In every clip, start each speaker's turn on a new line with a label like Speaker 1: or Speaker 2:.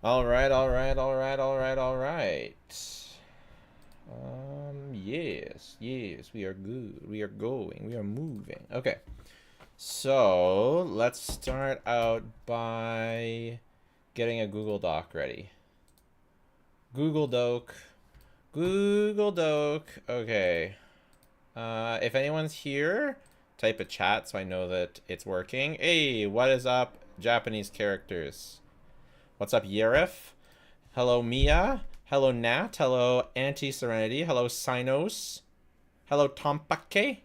Speaker 1: All right, all right, all right, all right, all right. Yes, we are good. We are going. We are moving. Okay. So, let's start out by getting a Google Doc ready. Google Doc. Google Doc. Okay. If anyone's here, type a chat so I know that it's working. Hey, what is up, Japanese characters? What's up, Yerif? Hello, Mia. Hello, Nat. Hello, Anti-Serenity. Hello, Sinos. Hello, Tompake.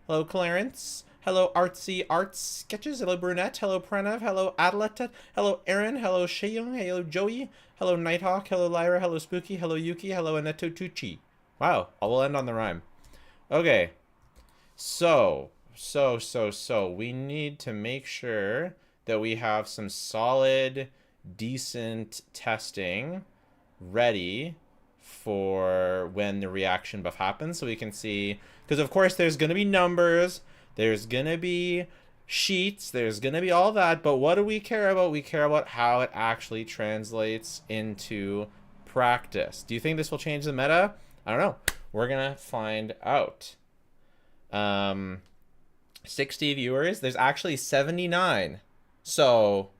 Speaker 1: Hello, Clarence. Hello, Artsy Arts Sketches. Hello, Brunette. Hello, Pranav. Hello, Adeletta. Hello, Aaron. Hello, Sheyung. Hello, Joey. Hello, Nighthawk. Hello, Lyra. Hello, Spooky. Hello, Yuki. Hello, Aneto Tucci. Wow, I will end on the rhyme. Okay, so, we need to make sure that we have some solid, decent testing ready for when the reaction buff happens, so we can see, because of course there's going to be numbers, there's going to be sheets, there's going to be all that, but what do we care about? We care about how it actually translates into practice. Do you think this will change the meta? I don't know. We're going to find out. 60 viewers. There's actually 79. So,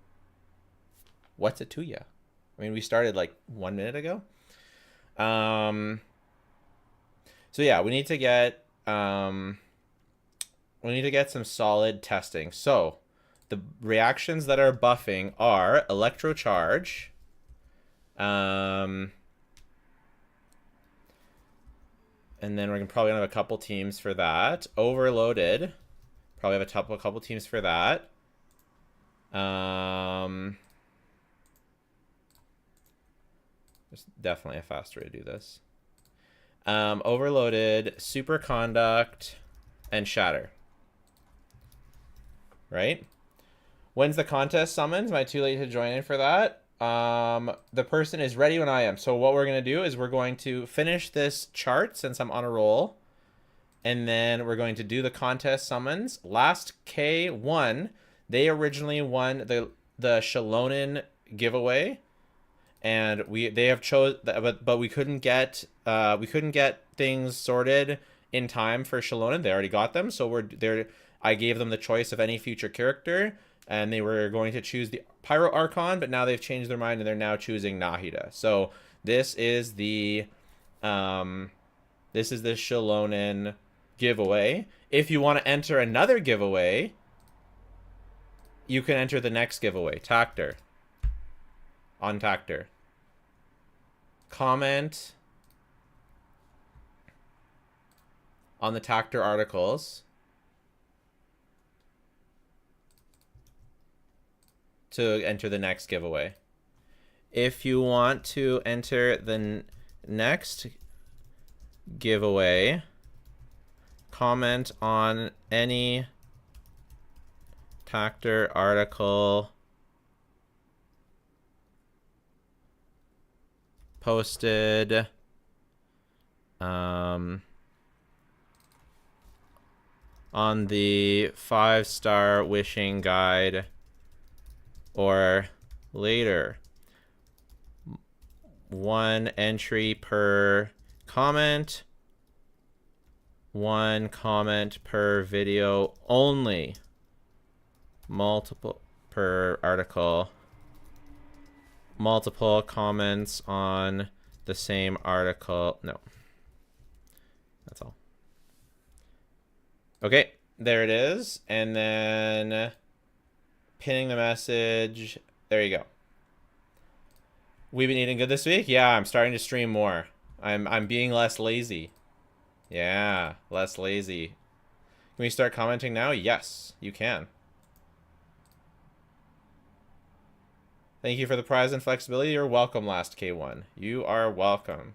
Speaker 1: what's it to you? I mean, we started like 1 minute ago. So yeah, we need to get some solid testing. So, the reactions that are buffing are electrocharge, and then we're probably gonna have a couple teams for that. Overloaded, probably have a couple teams for that. There's definitely a faster way to do this. Overloaded, superconduct, and shatter. Right? When's the contest summons? Am I too late to join in for that? The person is ready when I am. So what we're going to do is we're going to finish this chart since I'm on a roll. And then we're going to do the contest summons. Last K1, they originally won the Shalonen giveaway. And they have chose, but we couldn't get things sorted in time for Shalonen. They already got them, so I gave them the choice of any future character, and they were going to choose the Pyro Archon, but now they've changed their mind and they're now choosing Nahida. So this is the Shalonen giveaway. If you want to enter another giveaway, you can enter the next giveaway. Tactor. On Tactor. Comment on the Tactor articles to enter the next giveaway. If you want to enter the next giveaway, comment on any Tactor article posted on the 5-star wishing guide or later. 1 entry per comment, 1 comment per video only, multiple per article, multiple comments on the same article. No, that's all. Okay, there it is. And then pinning the message. There you go. We've been eating good this week. Yeah, I'm starting to stream more. I'm being less lazy. Yeah, less lazy. Can we start commenting now? Yes, you can. Thank you for the prize and flexibility. You're welcome, last K1. You are welcome.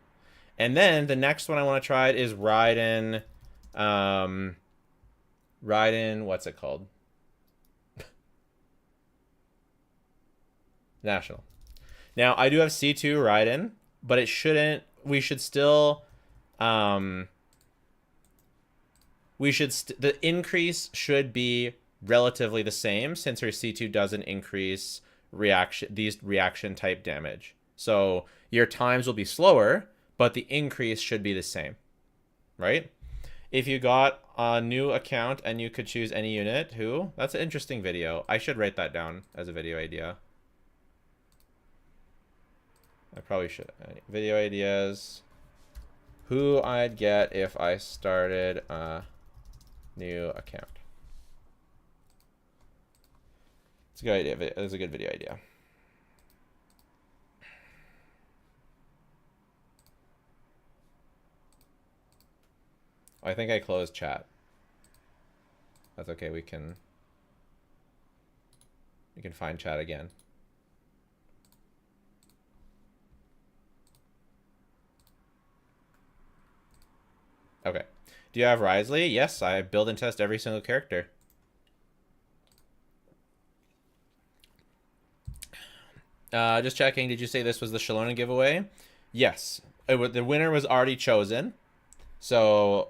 Speaker 1: And then the next one I want to try is Raiden. Raiden, what's it called? National. Now, I do have C2 Raiden, but it shouldn't. We should still. The increase should be relatively the same since her C2 doesn't increase reaction type damage. So your times will be slower, but the increase should be the same, right? If you got a new account and you could choose any unit, who? That's an interesting video. I should write that down as a video idea. I probably should. Video ideas. Who I'd get if I started a new account. It's a good idea. It's a good video idea. I think I closed chat. That's okay. We can find chat again. Okay. Do you have Risley? Yes, I build and test every single character. Just checking. Did you say this was the Shalonen giveaway? Yes. The winner was already chosen. So,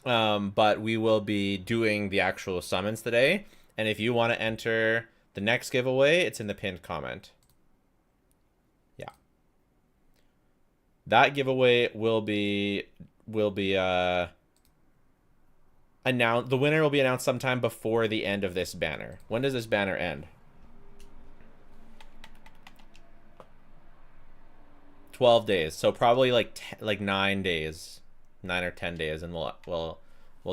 Speaker 1: but we will be doing the actual summons today. And if you want to enter the next giveaway, it's in the pinned comment. Yeah. That giveaway will be announced. The winner will be announced sometime before the end of this banner. When does this banner end? 12 days. So probably like 9 days, 9 or 10 days, and we'll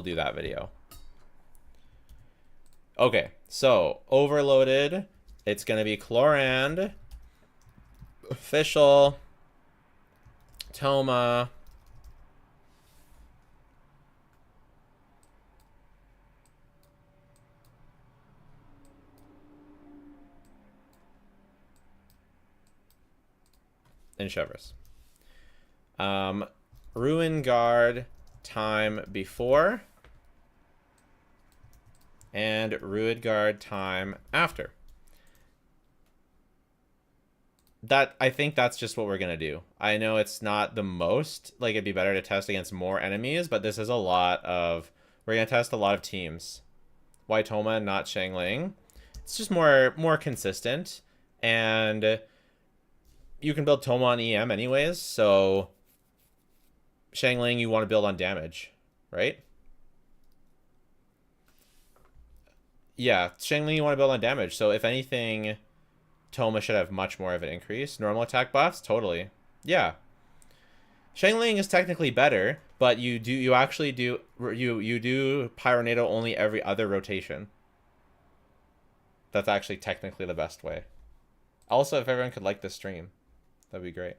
Speaker 1: do that video. Okay, so overloaded. It's gonna be Chlorand, Official, Toma, and Chevres. Ruin Guard time before and Ruin Guard time after. I think that's just what we're gonna do. I know it's not the most, like it'd be better to test against more enemies, but this is a lot of, we're gonna test a lot of teams. Why Toma and not Xiangling? It's just more consistent, and you can build Toma on EM anyways, so Xiangling you want to build on damage, right? Yeah, Xiangling you want to build on damage, so if anything, Toma should have much more of an increase. Normal attack buffs? Totally. Yeah. Xiangling is technically better, but you do Pyronado only every other rotation. That's actually technically the best way. Also, if everyone could like this stream, that'd be great.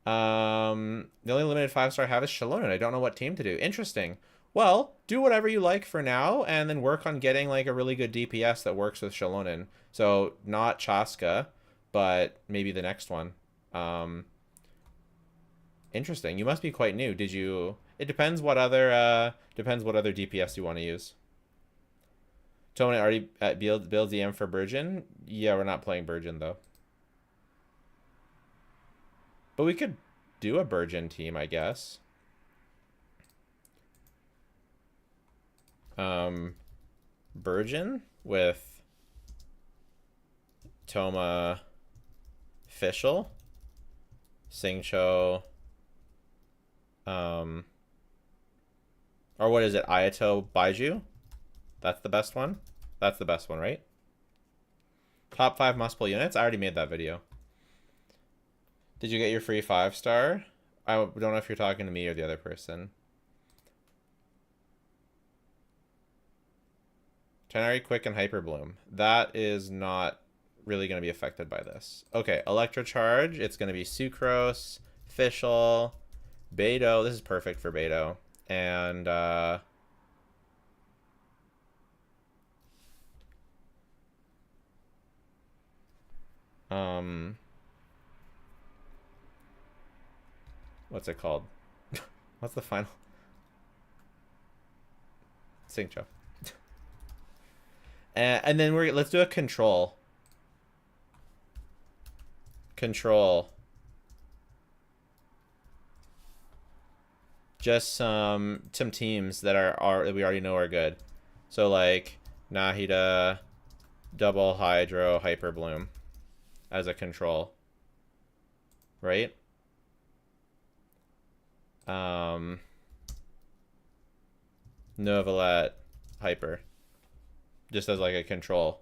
Speaker 1: The only limited 5-star I have is Shalonen. I don't know what team to do. Interesting. Well, do whatever you like for now, and then work on getting like a really good DPS that works with Shalonen. So not Chaska, but maybe the next one. Interesting. You must be quite new. Did you? It depends what other DPS you want to use. Tony already builds EM for Burgeon. Yeah, we're not playing Burgeon though. But we could do a Burgeon team, I guess. Burgeon with Toma, Fischl, Singcho, or what is it? Ayato, Baiju? That's the best one? That's the best one, right? Top 5 must-pull units? I already made that video. Did you get your free 5-star? I don't know if you're talking to me or the other person. Tenari, Quick, and Hyper Bloom. That is not really going to be affected by this. Okay, Electrocharge. It's going to be Sucrose, Fischl, Beidou. This is perfect for Beidou. And what's it called? What's the final? Singcho. And then let's do a control. Just some teams that we already know are good. So like Nahida, double hydro hyper bloom as a control, right? Novelet hyper, just as like a control.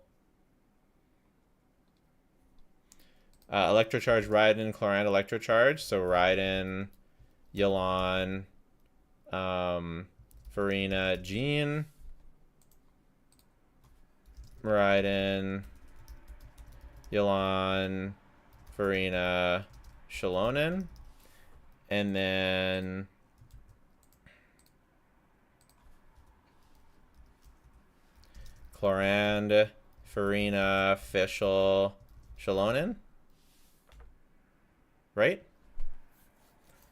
Speaker 1: Electrocharge, Raiden, Chlorine, Electrocharge. So Raiden, Yelan, Farina, Jean. Raiden, Yelan, Farina, Shalonen. And then Chlorand, Farina, Fischl, Shalonen. Right?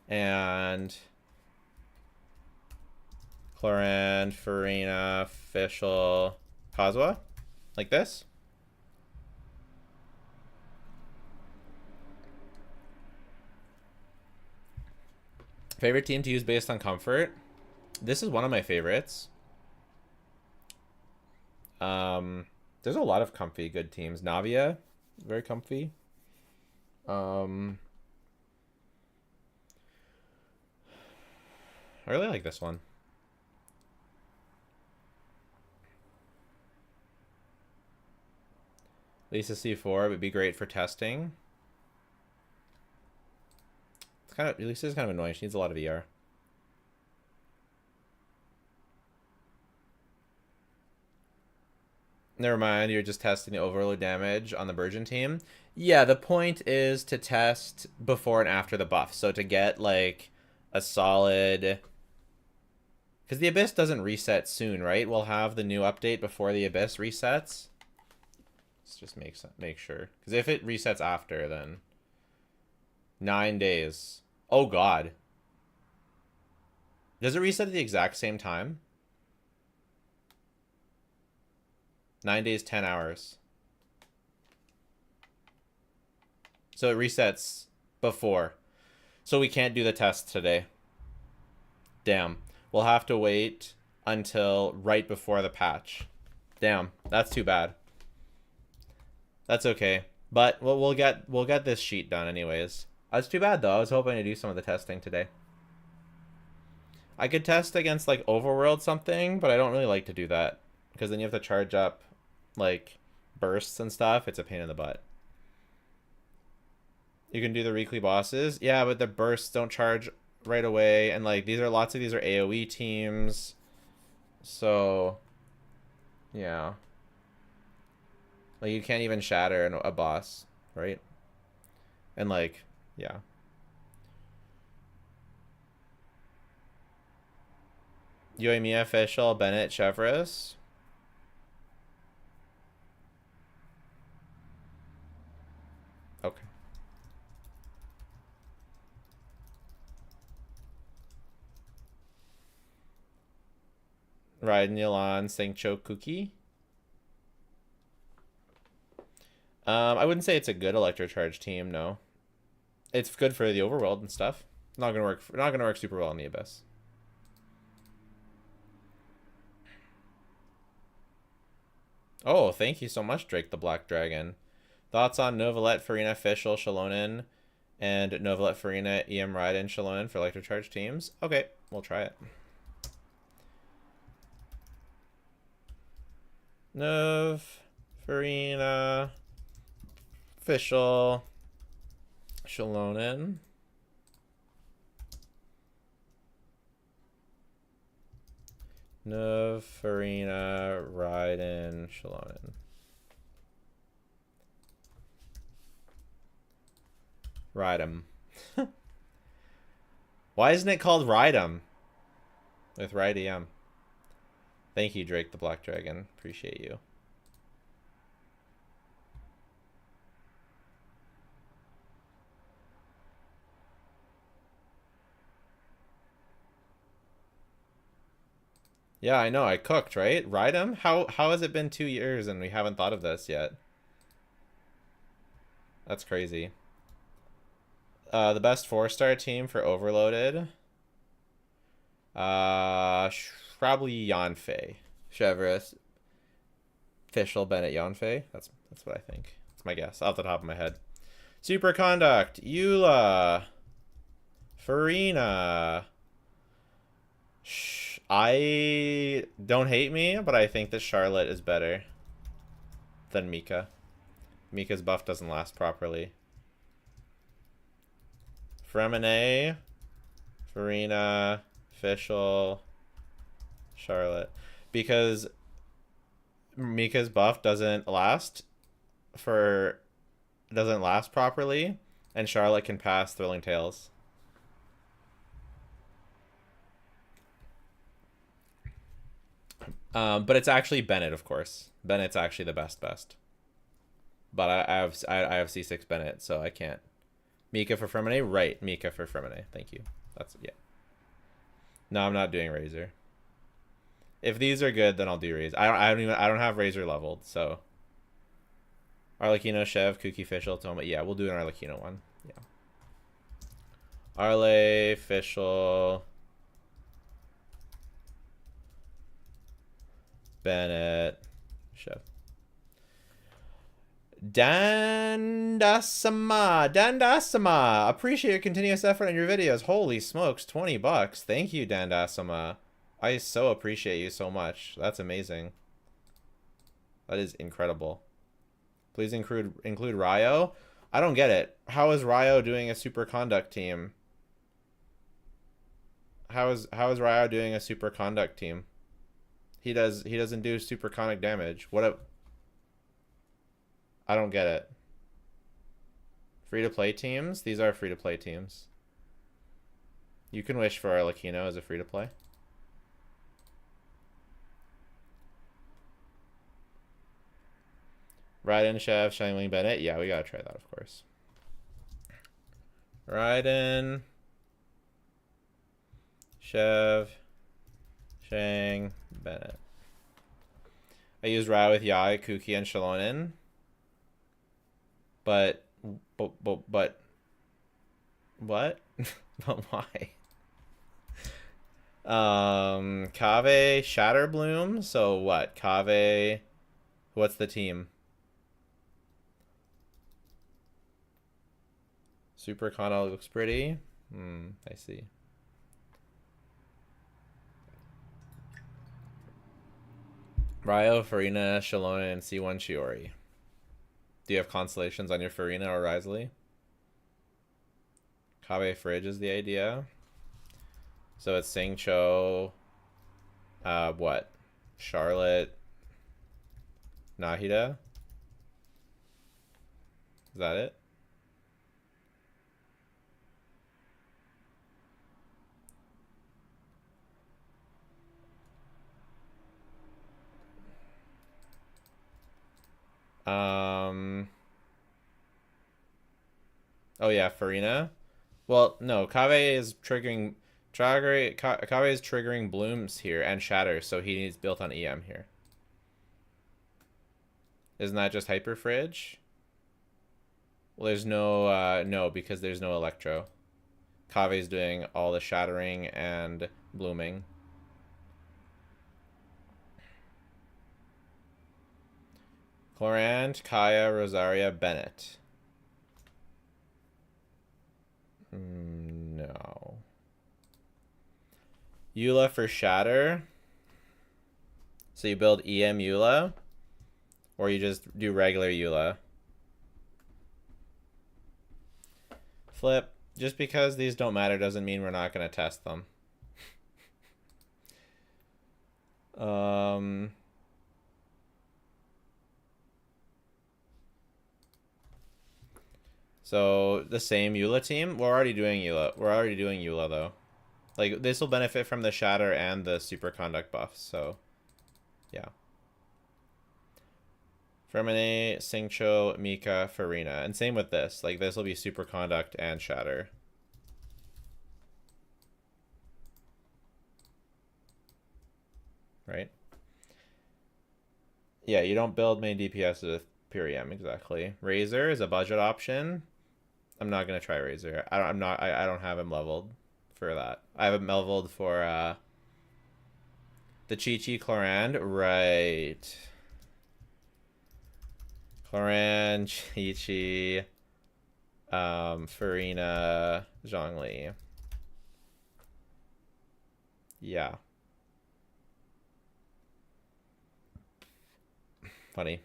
Speaker 1: And Chlorand, Farina, Fischl, Kazuha. Like this. Favorite team to use based on comfort? This is one of my favorites. There's a lot of comfy good teams. Navia, very comfy. I really like this one. Lisa C4 would be great for testing. It's kind of, Lisa's kind of annoying. She needs a lot of ER. Never mind, you're just testing the overload damage on the Virgin team. Yeah, the point is to test before and after the buff. So to get like a solid... Because the Abyss doesn't reset soon, right? We'll have the new update before the Abyss resets. Let's just make sure. Because if it resets after, then... 9 days. Oh, God. Does it reset at the exact same time? 9 days, 10 hours. So it resets before. So we can't do the test today. Damn. We'll have to wait until right before the patch. Damn, that's too bad. That's okay. But we'll get this sheet done anyways. That's too bad though. I was hoping to do some of the testing today. I could test against like Overworld something, but I don't really like to do that. Because then you have to charge up like bursts and stuff. It's a pain in the butt. You can do the weekly bosses. Yeah, but the bursts don't charge right away. And like lots of these are AoE teams. So yeah. Like you can't even shatter a boss, right? And like, yeah. Yoimiya, Fischl, Bennett, Chevrolet. Okay. Raiden, Yelan, Sangcho, Kuki. I wouldn't say it's a good Electrocharge team, no. It's good for the Overworld and stuff. Not gonna work super well in the Abyss. Oh, thank you so much, Drake the Black Dragon. Thoughts on Novelet, Farina, Fischl, Shalonen, and Novelet, Farina, EM Raiden, Shalonen for Electrocharge teams? Okay, we'll try it. Nov, Farina, Fischl, Shalonen. Nov, Farina, Raiden, Shalonen. Ride 'em. Why isn't it called Ride 'em? With Ride EM. Thank you, Drake the Black Dragon. Appreciate you. Yeah, I know. I cooked, right? Ride 'em? How has it been 2 years and we haven't thought of this yet? That's crazy. The best 4-star team for Overloaded. Probably Yanfei. Chevrolet. Fischl, Bennett, Yonfei. That's what I think. That's my guess off the top of my head. Superconduct, Eula, Farina. I don't hate me, but I think that Charlotte is better than Mika. Mika's buff doesn't last properly. Fremine, Farina, Fischl, Charlotte. Because Mika's buff doesn't last properly, and Charlotte can pass Thrilling Tales. But it's actually Bennett, of course. Bennett's actually the best. But I have C6 Bennett, so I can't. Mika for Fremine, right? Mika for Fremine. Thank you. That's yeah. No, I'm not doing Razor. If these are good, then I'll do Razor. I don't have Razor leveled, so. Arlecchino, Chev, Kuki, Fischl, Toma. Yeah, we'll do an Arlecchino one. Yeah. Arle, Fischl, Bennett, Chev. Dandasama. Appreciate your continuous effort on your videos. Holy smokes, $20. Thank you, Dandasama. I so appreciate you so much. That's amazing. That is incredible. Please include Ryo. I don't get it. How is Ryo doing a superconduct team? How is Ryo doing a superconduct team? He doesn't do superconduct damage. I don't get it. Free-to-play teams? These are free-to-play teams. You can wish for Arlecchino as a free-to-play. Raiden, Chev, Shining Bennett. Yeah, we gotta try that, of course. Raiden, Chev, Shang, Bennett. I used Rao with Yai, Kuki, and Shalonen. But what? But why? Kave, Shatterbloom. So what? Kave. What's the team? Super Kana looks pretty. I see. Ryo, Farina, Shalonen, and C1 Shiori. Do you have constellations on your Farina or Risley? Kave Fridge is the idea. So it's Singcho. What? Charlotte. Nahida. Is that it? Oh yeah, Farina. Well, no, Kave is triggering blooms here and shatter, so he needs built on EM here. Isn't that just Hyper Fridge? Well, there's no no, because there's no Electro. Kave's doing all the shattering and blooming. Clorant, Kaya, Rosaria, Bennett. No. Eula for Shatter. So you build EM Eula? Or you just do regular Eula? Flip. Just because these don't matter doesn't mean we're not going to test them. So the same Eula team. We're already doing Eula though. Like this will benefit from the Shatter and the Superconduct buffs. So yeah. Fremine, Singcho, Mika, Farina, and same with this. Like this will be Superconduct and Shatter. Right? Yeah, you don't build main DPS with pure EM exactly. Razor is a budget option. I'm not gonna try Razor. I don't have him leveled for that. I have him leveled for the Chi-Chi Chlorand. Right. Cloran, Chi-Chi, Farina, Zhongli. Yeah. Funny.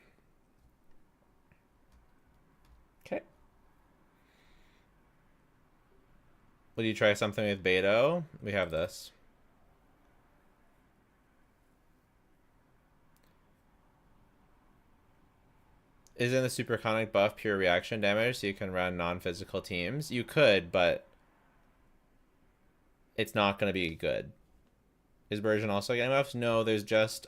Speaker 1: Okay. Would you try something with Beto? We have this. Isn't the Superconic buff pure reaction damage so you can run non-physical teams? You could, but it's not going to be good. Is version also getting buffs? No, there's just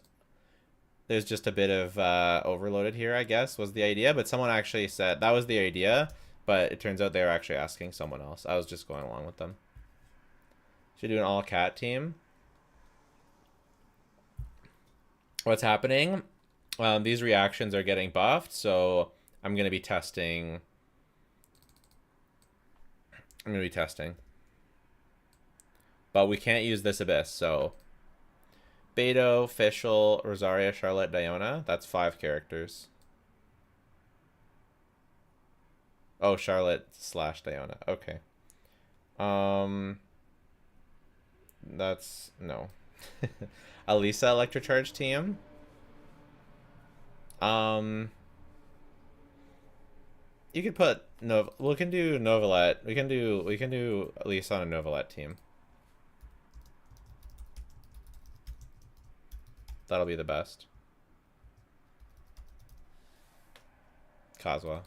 Speaker 1: a bit of overloaded here, I guess, was the idea. But someone actually said that was the idea, but it turns out they were actually asking someone else. I was just going along with them. Should do an all-cat team. What's happening? These reactions are getting buffed, so I'm going to be testing. But we can't use this Abyss, so... Beto, Fischl, Rosaria, Charlotte, Diona. That's 5 characters. Oh, Charlotte / Diona. Okay. That's... No. Alisa Electrocharge team. You could put we can do Novelet. We can do at least on a Novelet team. That'll be the best. Kazuha.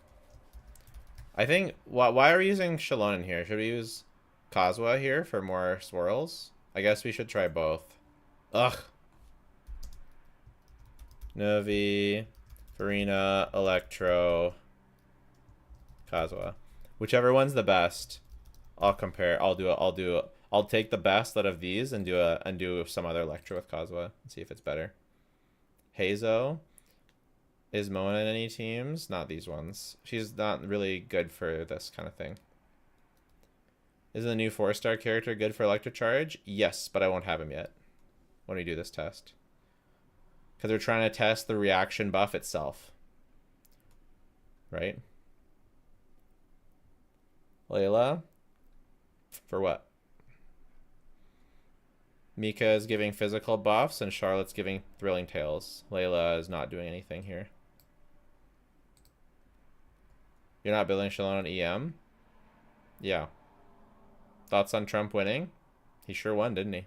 Speaker 1: I think why are we using Shalon here? Should we use Kazuha here for more swirls? I guess we should try both. Ugh. Novi, Farina, Electro, Kazuha. Whichever one's the best, I'll compare. I'll take the best out of these and do some other Electro with Kazuha and see if it's better. Heizo. Is Mona in any teams? Not these ones. She's not really good for this kind of thing. Is the new 4-star character good for Electrocharge? Yes, but I won't have him yet when we do this test. Because they're trying to test the reaction buff itself. Right? Layla? For what? Mika is giving physical buffs and Charlotte's giving thrilling tales. Layla is not doing anything here. You're not building Shalon on EM? Yeah. Thoughts on Trump winning? He sure won, didn't he?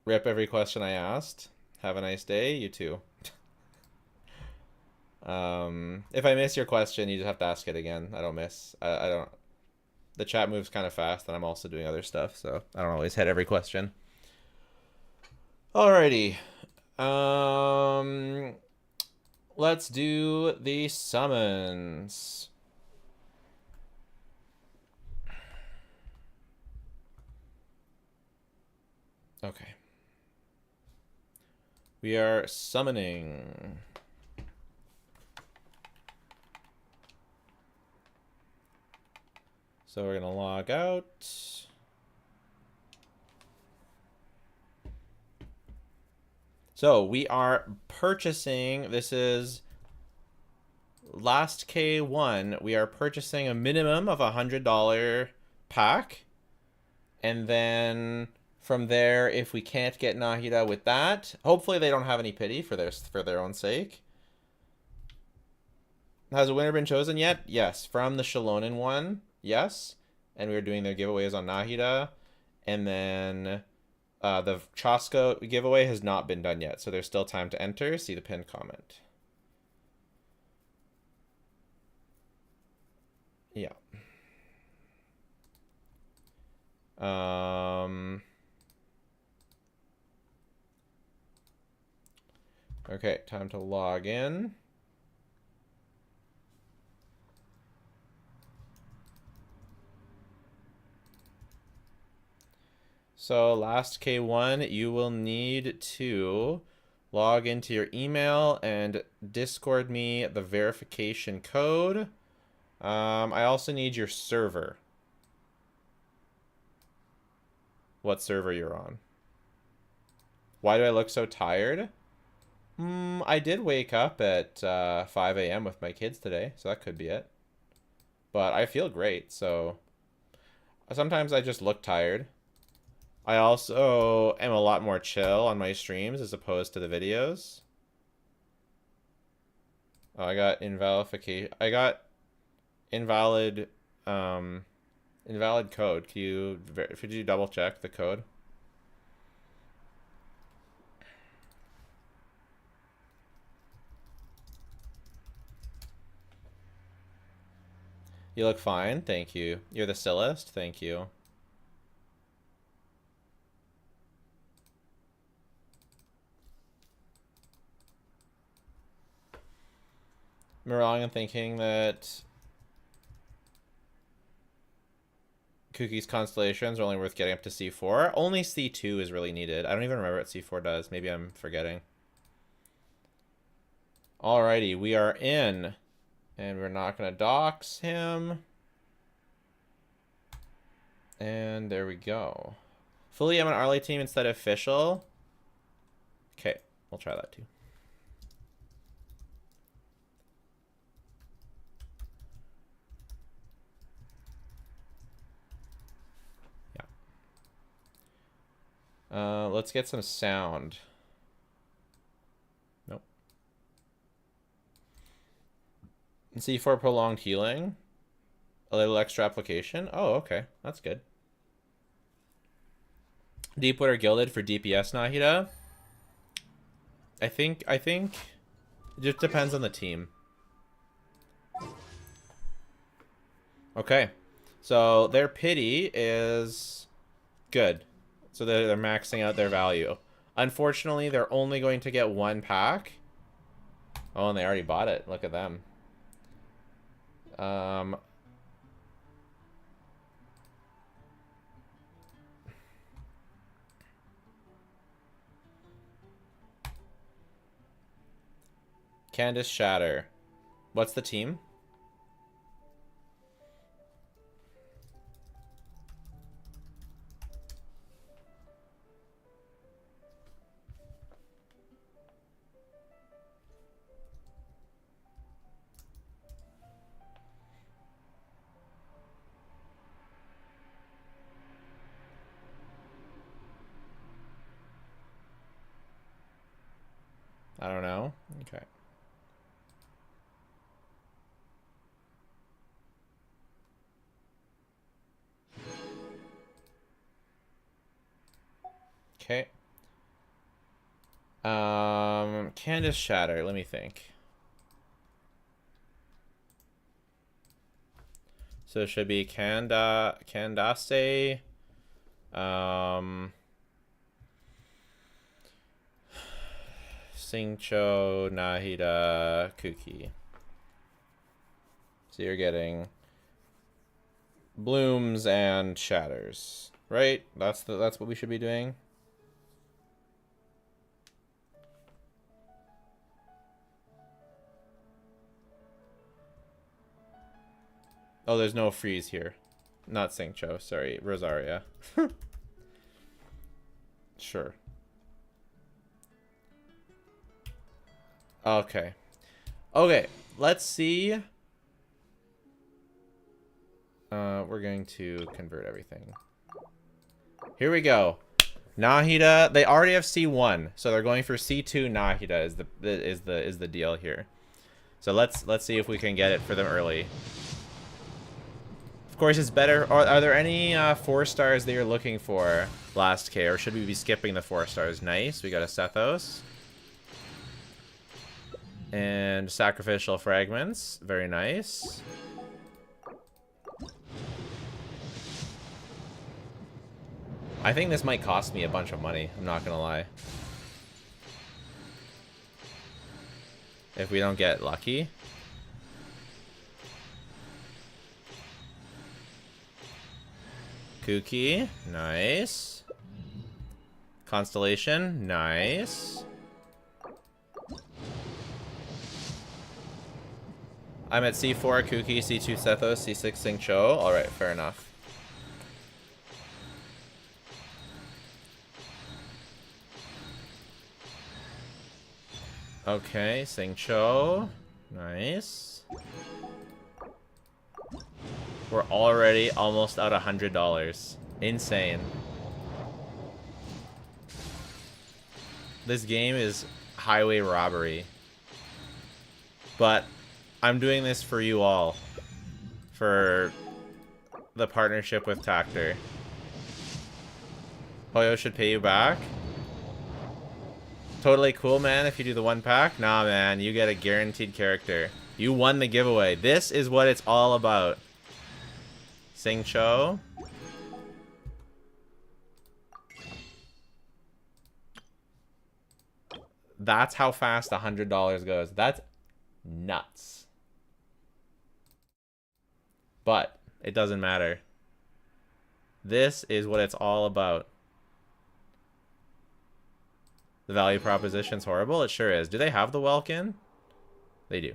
Speaker 1: Rip every question I asked. Have a nice day. You too. If I miss your question, you just have to ask it again. I don't miss. I don't. The chat moves kind of fast, and I'm also doing other stuff, so I don't always hit every question. Alrighty. Let's do the summons. Okay. We are summoning. So we're going to log out. So we are purchasing, this is last K1, we are purchasing a minimum of $100 pack. And then from there, if we can't get Nahida with that, hopefully they don't have any pity for their own sake. Has a winner been chosen yet? Yes, from the Shalonen one, yes. And we were doing their giveaways on Nahida. And then the Chosco giveaway has not been done yet, so there's still time to enter. See the pinned comment. Yeah. Okay, time to log in. So last K1, you will need to log into your email and Discord me the verification code. I also need your server. What server you're on. Why do I look so tired? I did wake up at 5 a.m. with my kids today, so that could be it. But I feel great, so sometimes I just look tired. I also am a lot more chill on my streams as opposed to the videos. Oh, I got invalidification. I got invalid code. Could you double check the code? You look fine, thank you. You're the stylist, thank you. Am I wrong in thinking that Cookie's constellations are only worth getting up to C4? Only C2 is really needed. I don't even remember what C4 does. Maybe I'm forgetting. Alrighty, we are in. And we're not going to dox him. And there we go. Fully I'm an Arley team instead of official. Okay, we'll try that too. Yeah. Let's get some sound. C4 prolonged healing. A little extra application. Oh, okay. That's good. Deepwater Gilded for DPS Nahida. I think it just depends on the team. Okay. So their pity is good. So they're maxing out their value. Unfortunately, they're only going to get one pack. Oh, and they already bought it. Look at them. Candace Shatter. What's the team? I don't know. Okay. Okay. Candace Shatter. Let me think. So it should be Candace. Singcho, Nahida, Kuki. So you're getting blooms and shatters, right? That's what we should be doing. Oh, there's no freeze here. Not Singcho, sorry, Rosaria. Sure. Okay. Okay, let's see. We're going to convert everything. Here we go. Nahida, they already have C1, so they're going for C2 Nahida is the deal here. So let's see if we can get it for them early. Of course, it's better. Are there any 4 stars that you're looking for last K, or should we be skipping the 4 stars? Nice. We got a Sethos. And sacrificial fragments. Very nice. I think this might cost me a bunch of money. I'm not gonna lie. If we don't get lucky. Kuki. Nice. Constellation. Nice. I'm at C4 Kuki, C2 Sethos, C6 Singcho. Alright, fair enough. Okay, Sing Cho. Nice. We're already almost out $100. Insane. This game is highway robbery. But I'm doing this for you all. For the partnership with Tactor. Hoyo should pay you back. Totally cool, man, if you do the 1-pack. Nah, man, you get a guaranteed character. You won the giveaway. This is what it's all about. Sing Cho. That's how fast $100 goes. That's nuts. But it doesn't matter. This is what it's all about. The value proposition's horrible? It sure is. Do they have the Welkin? They do.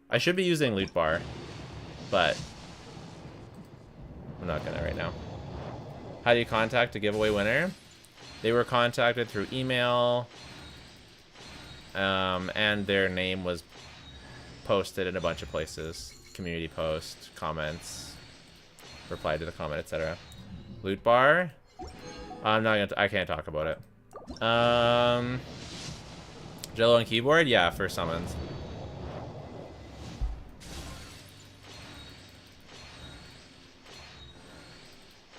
Speaker 1: I should be using loot bar, but I'm not gonna right now. How do you contact a giveaway winner? They were contacted through email, and their name was posted in a bunch of places. Community post, comments, reply to the comment, etc. Loot bar. I'm not gonna. I can't talk about it. Jello and keyboard. Yeah, for summons.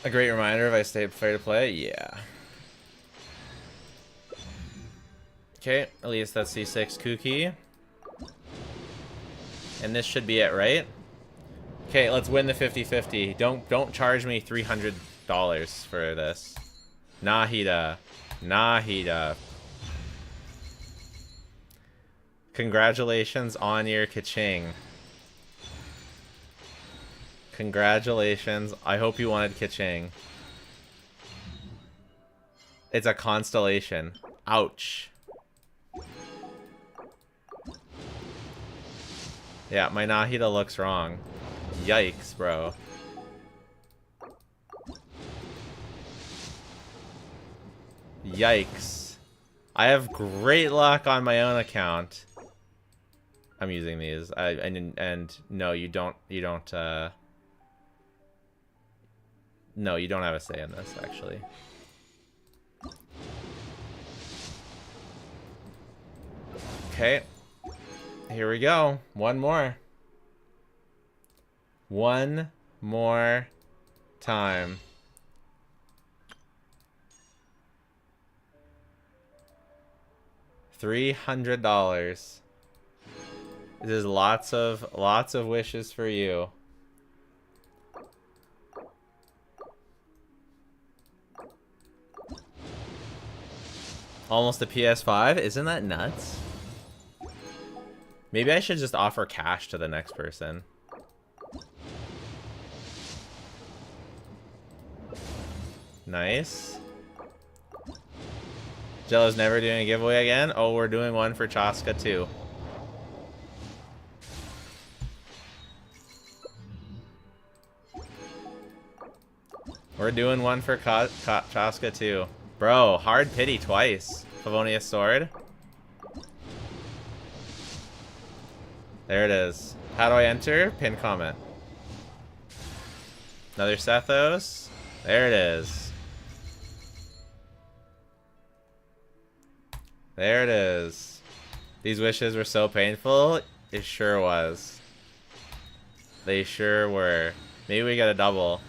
Speaker 1: A great reminder if I stay free to play. Yeah. Okay, at least that's C6 Kooky. And this should be it, right? Okay, let's win the 50-50. Don't charge me $300 for this. Nahida. Nahida. Congratulations on your kaching. Congratulations. I hope you wanted kaching. It's a constellation. Ouch. Yeah, my Nahida looks wrong. Yikes, bro. Yikes. I have great luck on my own account. I'm using these. And no, you don't no, you don't have a say in this, actually. Okay. Here we go. One more. One more time. $300. This is lots of wishes for you. Almost a PS5? Isn't that nuts? Maybe I should just offer cash to the next person. Nice. Jello's never doing a giveaway again? Oh, we're doing one for Chaska too. We're doing one for Chaska too. Bro, hard pity twice. Favonius Sword. There it is. How do I enter? Pin comment. Another Sethos. There it is. There it is. These wishes were so painful. It sure was. They sure were. Maybe we get a double.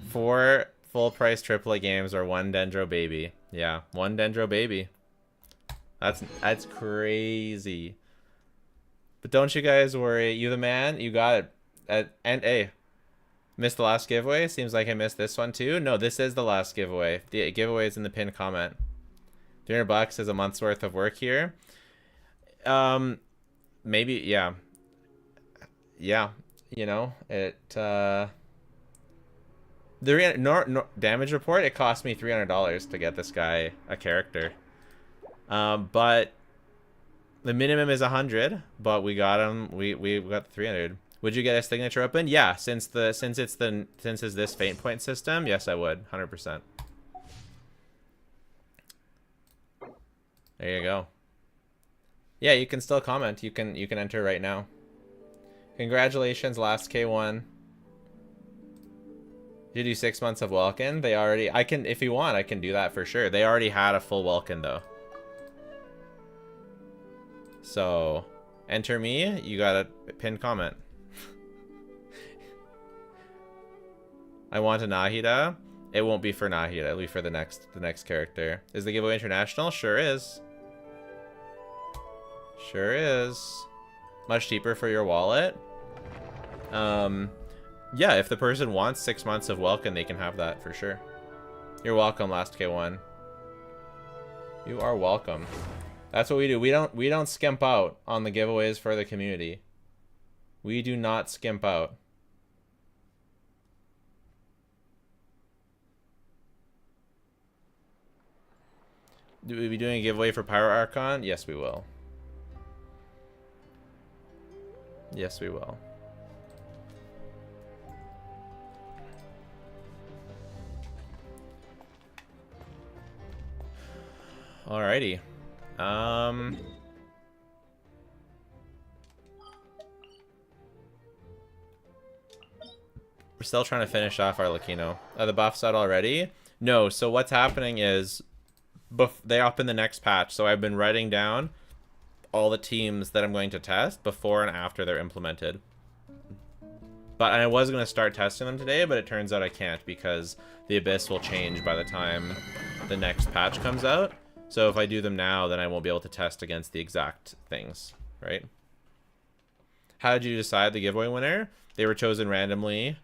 Speaker 1: 4 full price AAA games or 1 Dendro baby. Yeah, 1 Dendro baby. That's crazy. But don't you guys worry. You the man. You got it. And hey, missed the last giveaway. Seems like I missed this one too. No, this is the last giveaway. The giveaway is in the pinned comment. $300 is a month's worth of work here. Maybe, yeah. Yeah, you know, it, damage report, it cost me $300 to get this guy a character. But the minimum is 100, but we got him, we got 300. Would you get a signature open? Yeah, since it's this faint point system, yes I would, 100%. There you go. Yeah, you can still comment. You can enter right now. Congratulations, last K1. You do 6 months of Welkin. They already, I can, if you want, I can do that for sure. They already had a full Welkin though. So, enter me. You got a pinned comment. I want a Nahida. It won't be for Nahida. It'll be for the next character. Is the giveaway international? Sure is. Sure is. Much cheaper for your wallet. Yeah, if the person wants 6 months of Welcome, they can have that for sure. You're welcome, last K1. You are welcome. That's what we do. We don't skimp out on the giveaways for the community. We do not skimp out. Do we be doing a giveaway for Pyro Archon? Yes, we will. Yes, we will. Alrighty. We're still trying to finish off our Lucchino. Are the buffs out already? No, so what's happening is they're up in the next patch, so I've been writing down all the teams that I'm going to test before and after they're implemented. But I was going to start testing them today, but it turns out I can't because the Abyss will change by the time the next patch comes out. So if I do them now, then I won't be able to test against the exact things, right? How did you decide the giveaway winner? They were chosen randomly.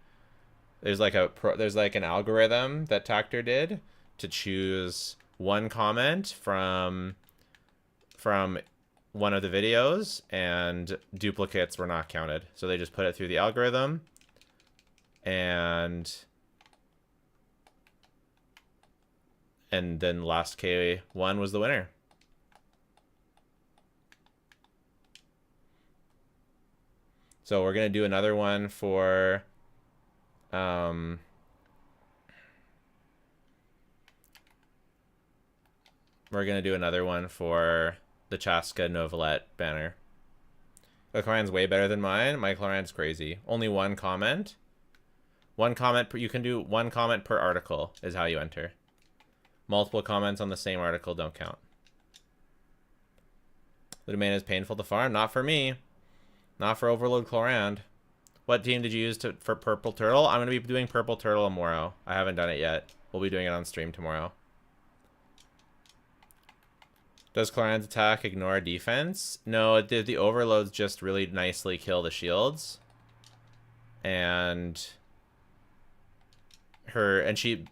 Speaker 1: There's like an algorithm that Tactor did to choose one comment from one of the videos, and duplicates were not counted. So they just put it through the algorithm, and then last K1 was the winner. So we're gonna do another one for the Chaska Novelette banner. The Cloran's way better than mine. My Cloran's crazy. Only one comment. One comment per, you can do one comment per article is how you enter. Multiple comments on the same article don't count. The domain is painful to farm. Not for me. Not for Overload Clorand. What team did you use for Purple Turtle? I'm going to be doing Purple Turtle tomorrow. I haven't done it yet. We'll be doing it on stream tomorrow. Does Clorand's attack ignore defense? No, the overloads just really nicely kill the shields. And she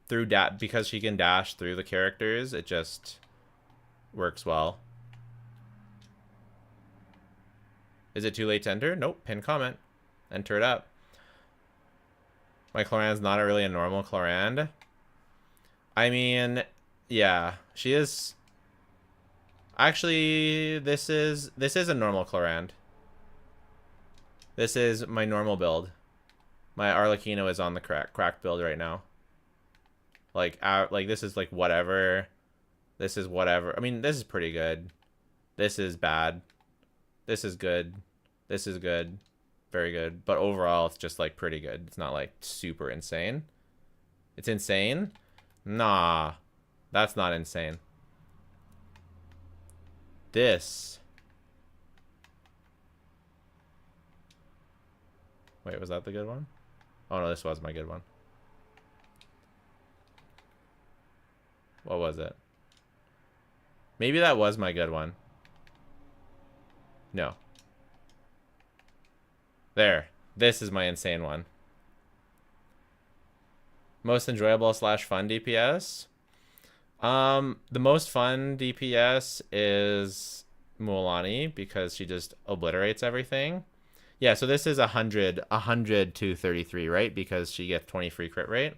Speaker 1: because she can dash through the characters, it just works well. Is it too late to enter? Nope, pin comment. Enter it up. My Clorand's not really a normal Clorand. I mean, yeah, she is. Actually, this is a normal Clorand. This is my normal build. My Arlecchino is on the cracked build right now. Like this is like whatever. This is whatever. I mean, this is pretty good. This is bad. This is good. This is good. Very good. But overall, it's just like pretty good. It's not like super insane. It's insane? Nah. That's not insane. This. Wait, was that the good one? Oh no, this was my good one. What was it? Maybe that was my good one. No. There. This is my insane one. Most enjoyable / fun DPS? The most fun DPS is Mualani because she just obliterates everything. Yeah, so this is 100 to 33, right? Because she gets 20 free crit rate.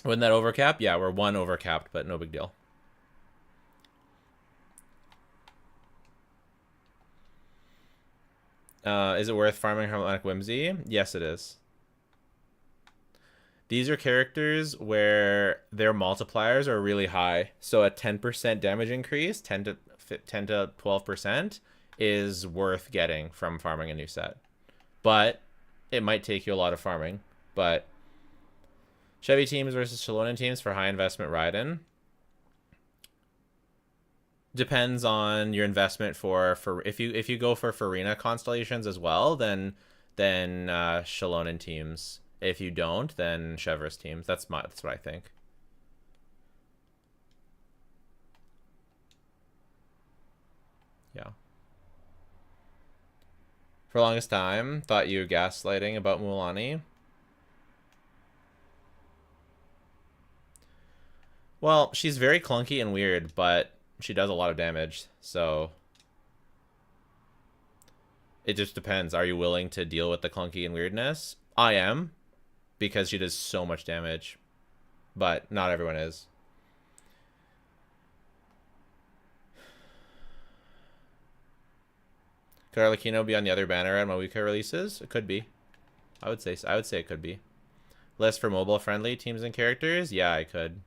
Speaker 1: Wouldn't that overcap? Yeah, we're 1 overcapped, but no big deal. Is it worth farming Harmonic Whimsy? Yes, it is. These are characters where their multipliers are really high. So a 10% damage increase, 10 to 12%, is worth getting from farming a new set. But it might take you a lot of farming. But Chevy teams versus Shallonen teams for high investment ride-in. Depends on your investment for if you go for Farina constellations as well, then Shallonen teams. If you don't, then Chevrolet teams. That's what I think. Yeah. For the longest time, thought you were gaslighting about Mualani. Well, she's very clunky and weird, but she does a lot of damage, so it just depends. Are you willing to deal with the clunky and weirdness? I am, because she does so much damage, but not everyone is. Could Arlecchino be on the other banner at Moika releases? It could be. I would say it could be. List for mobile friendly teams and characters? Yeah, I could.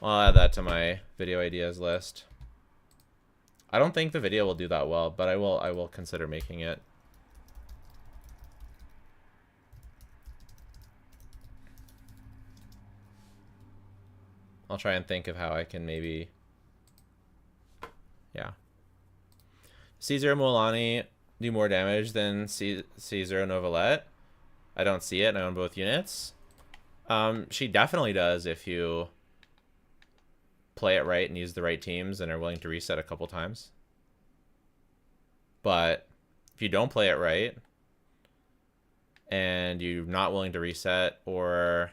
Speaker 1: I'll add that to my video ideas list. I don't think the video will do that well, but I will consider making it. I'll try and think of how I can maybe... Yeah. C0 Mualani do more damage than C0 Novelette. I don't see it, and I own both units. She definitely does if you play it right and use the right teams and are willing to reset a couple times. But if you don't play it right and you're not willing to reset, or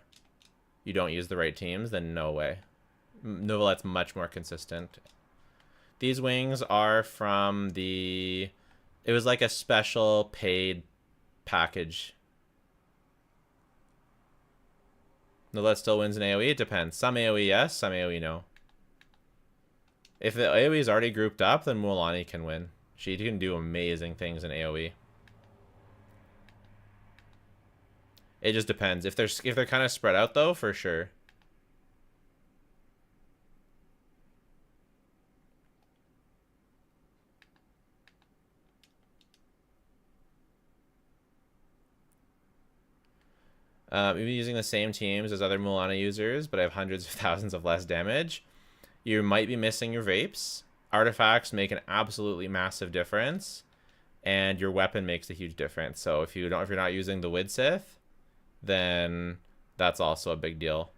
Speaker 1: you don't use the right teams, then no way. Novelette's much more consistent. These wings are from the... It was like a special paid package. Novelette still wins in AoE? It depends. Some AoE yes, some AoE no. If the AoE is already grouped up, then Mualani can win. She can do amazing things in AoE. It just depends. If they're kind of spread out though, for sure. Even using the same teams as other Mualani users, but I have hundreds of thousands of less damage. You might be missing your vapes. Artifacts make an absolutely massive difference, and your weapon makes a huge difference. So if you're not using the Widsith, then that's also a big deal.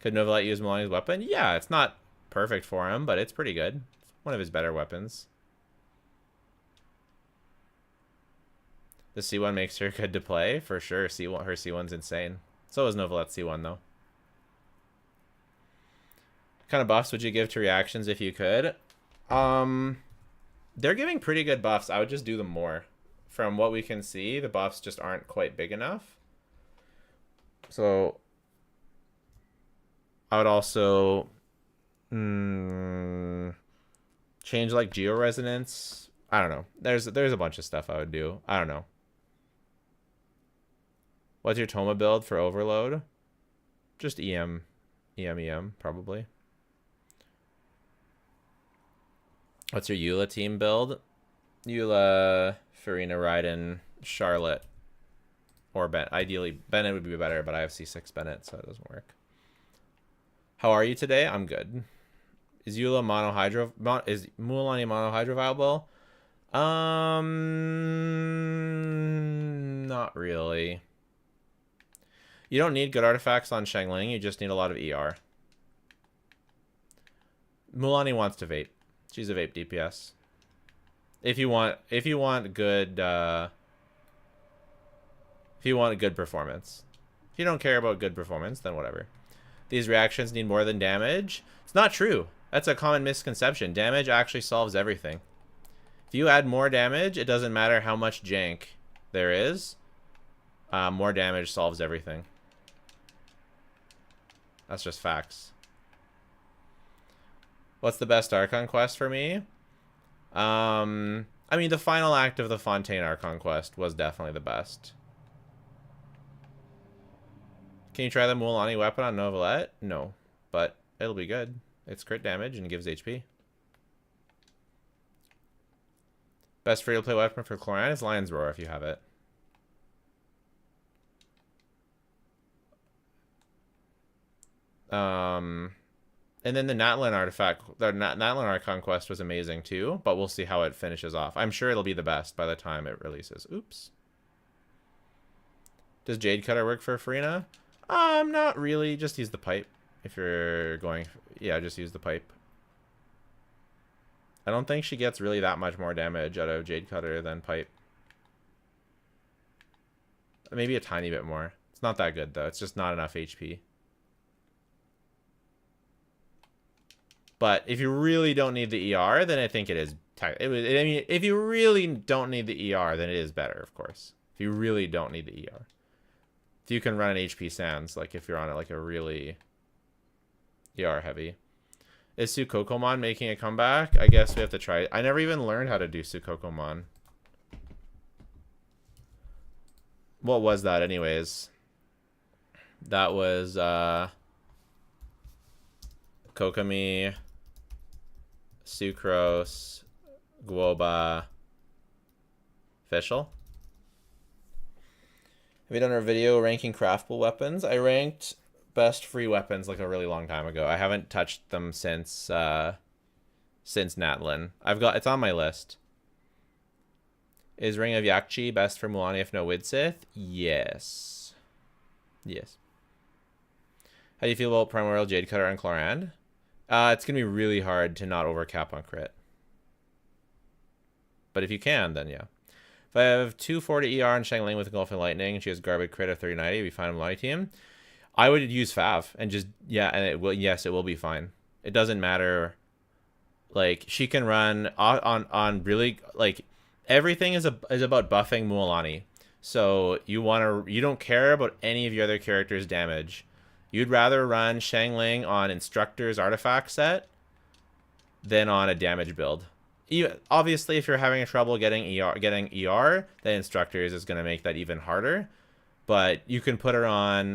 Speaker 1: Could Novelette use Mualani's weapon? Yeah, it's not perfect for him, but it's pretty good. It's one of his better weapons. The C1 makes her good to play, for sure. Her C1's insane. So is Novelette's C1, though. What kind of buffs would you give to reactions if you could? They're giving pretty good buffs. I would just do them more. From what we can see, the buffs just aren't quite big enough. So I would also change like georesonance. I don't know. There's a bunch of stuff I would do. I don't know. What's your Toma build for Overload? Just EM, probably. What's your Eula team build? Eula, Farina, Raiden, Charlotte, or Bennett. Ideally, Bennett would be better, but I have C6 Bennett, so it doesn't work. How are you today? I'm good. Is Eula is Mualani monohydro viable? Not really. You don't need good artifacts on Xiangling, you just need a lot of ER. Mualani wants to vape. She's a vape DPS. If you want good performance. If you don't care about good performance, then whatever. These reactions need more than damage. It's not true. That's a common misconception. Damage actually solves everything. If you add more damage, it doesn't matter how much jank there is. More damage solves everything. That's just facts. What's the best Archon quest for me? I I mean, the final act of the Fontaine Archon quest was definitely the best. Can you try the Mualani weapon on Novelette? No, but it'll be good. It's crit damage and gives HP. Best free-to-play weapon for Chlorine is Lion's Roar if you have it. And then the Natlan artifact, the Natlan Archon quest was amazing too, but we'll see how it finishes off. I'm sure it'll be the best by the time it releases. Oops. Does Jade Cutter work for Farina? Not really. Just use the pipe if you're going. Yeah, just use the pipe. I don't think she gets really that much more damage out of Jade Cutter than pipe. Maybe a tiny bit more. It's not that good though. It's just not enough HP. But if you really don't need the ER, then I think it is. I mean, if you really don't need the ER, then it is better, of course. If you really don't need the ER. If you can run an HP Sands, like if you're on it like a really ER heavy. Is Sukokomon making a comeback? I guess we have to try it. I never even learned how to do Sukokomon. What was that anyways? That was Kokomi, Sucrose, Guoba, Fischl. Have you done our video ranking craftable weapons? I ranked best free weapons like a really long time ago. I haven't touched them since Natlan. It's on my list. Is Ring of Yakchi best for Mualani if no Widsith? Yes. Yes. How do you feel about Primordial Jade Cutter on Chlorand? It's going to be really hard to not overcap on crit. But if you can, then yeah. If I have 240 ER and Shangling with Engulfing Lightning and she has Garbage Crit of 3090, we find a Mualani team. I would use Fav and just, yeah, and it will, yes, it will be fine. It doesn't matter. Like, she can run on really, like, everything is about buffing Mualani. So you don't care about any of your other characters' damage. You'd rather run Shangling on Instructor's artifact set than on a damage build. Obviously, if you're having trouble getting ER, then Instructor's is going to make that even harder. But you can put her on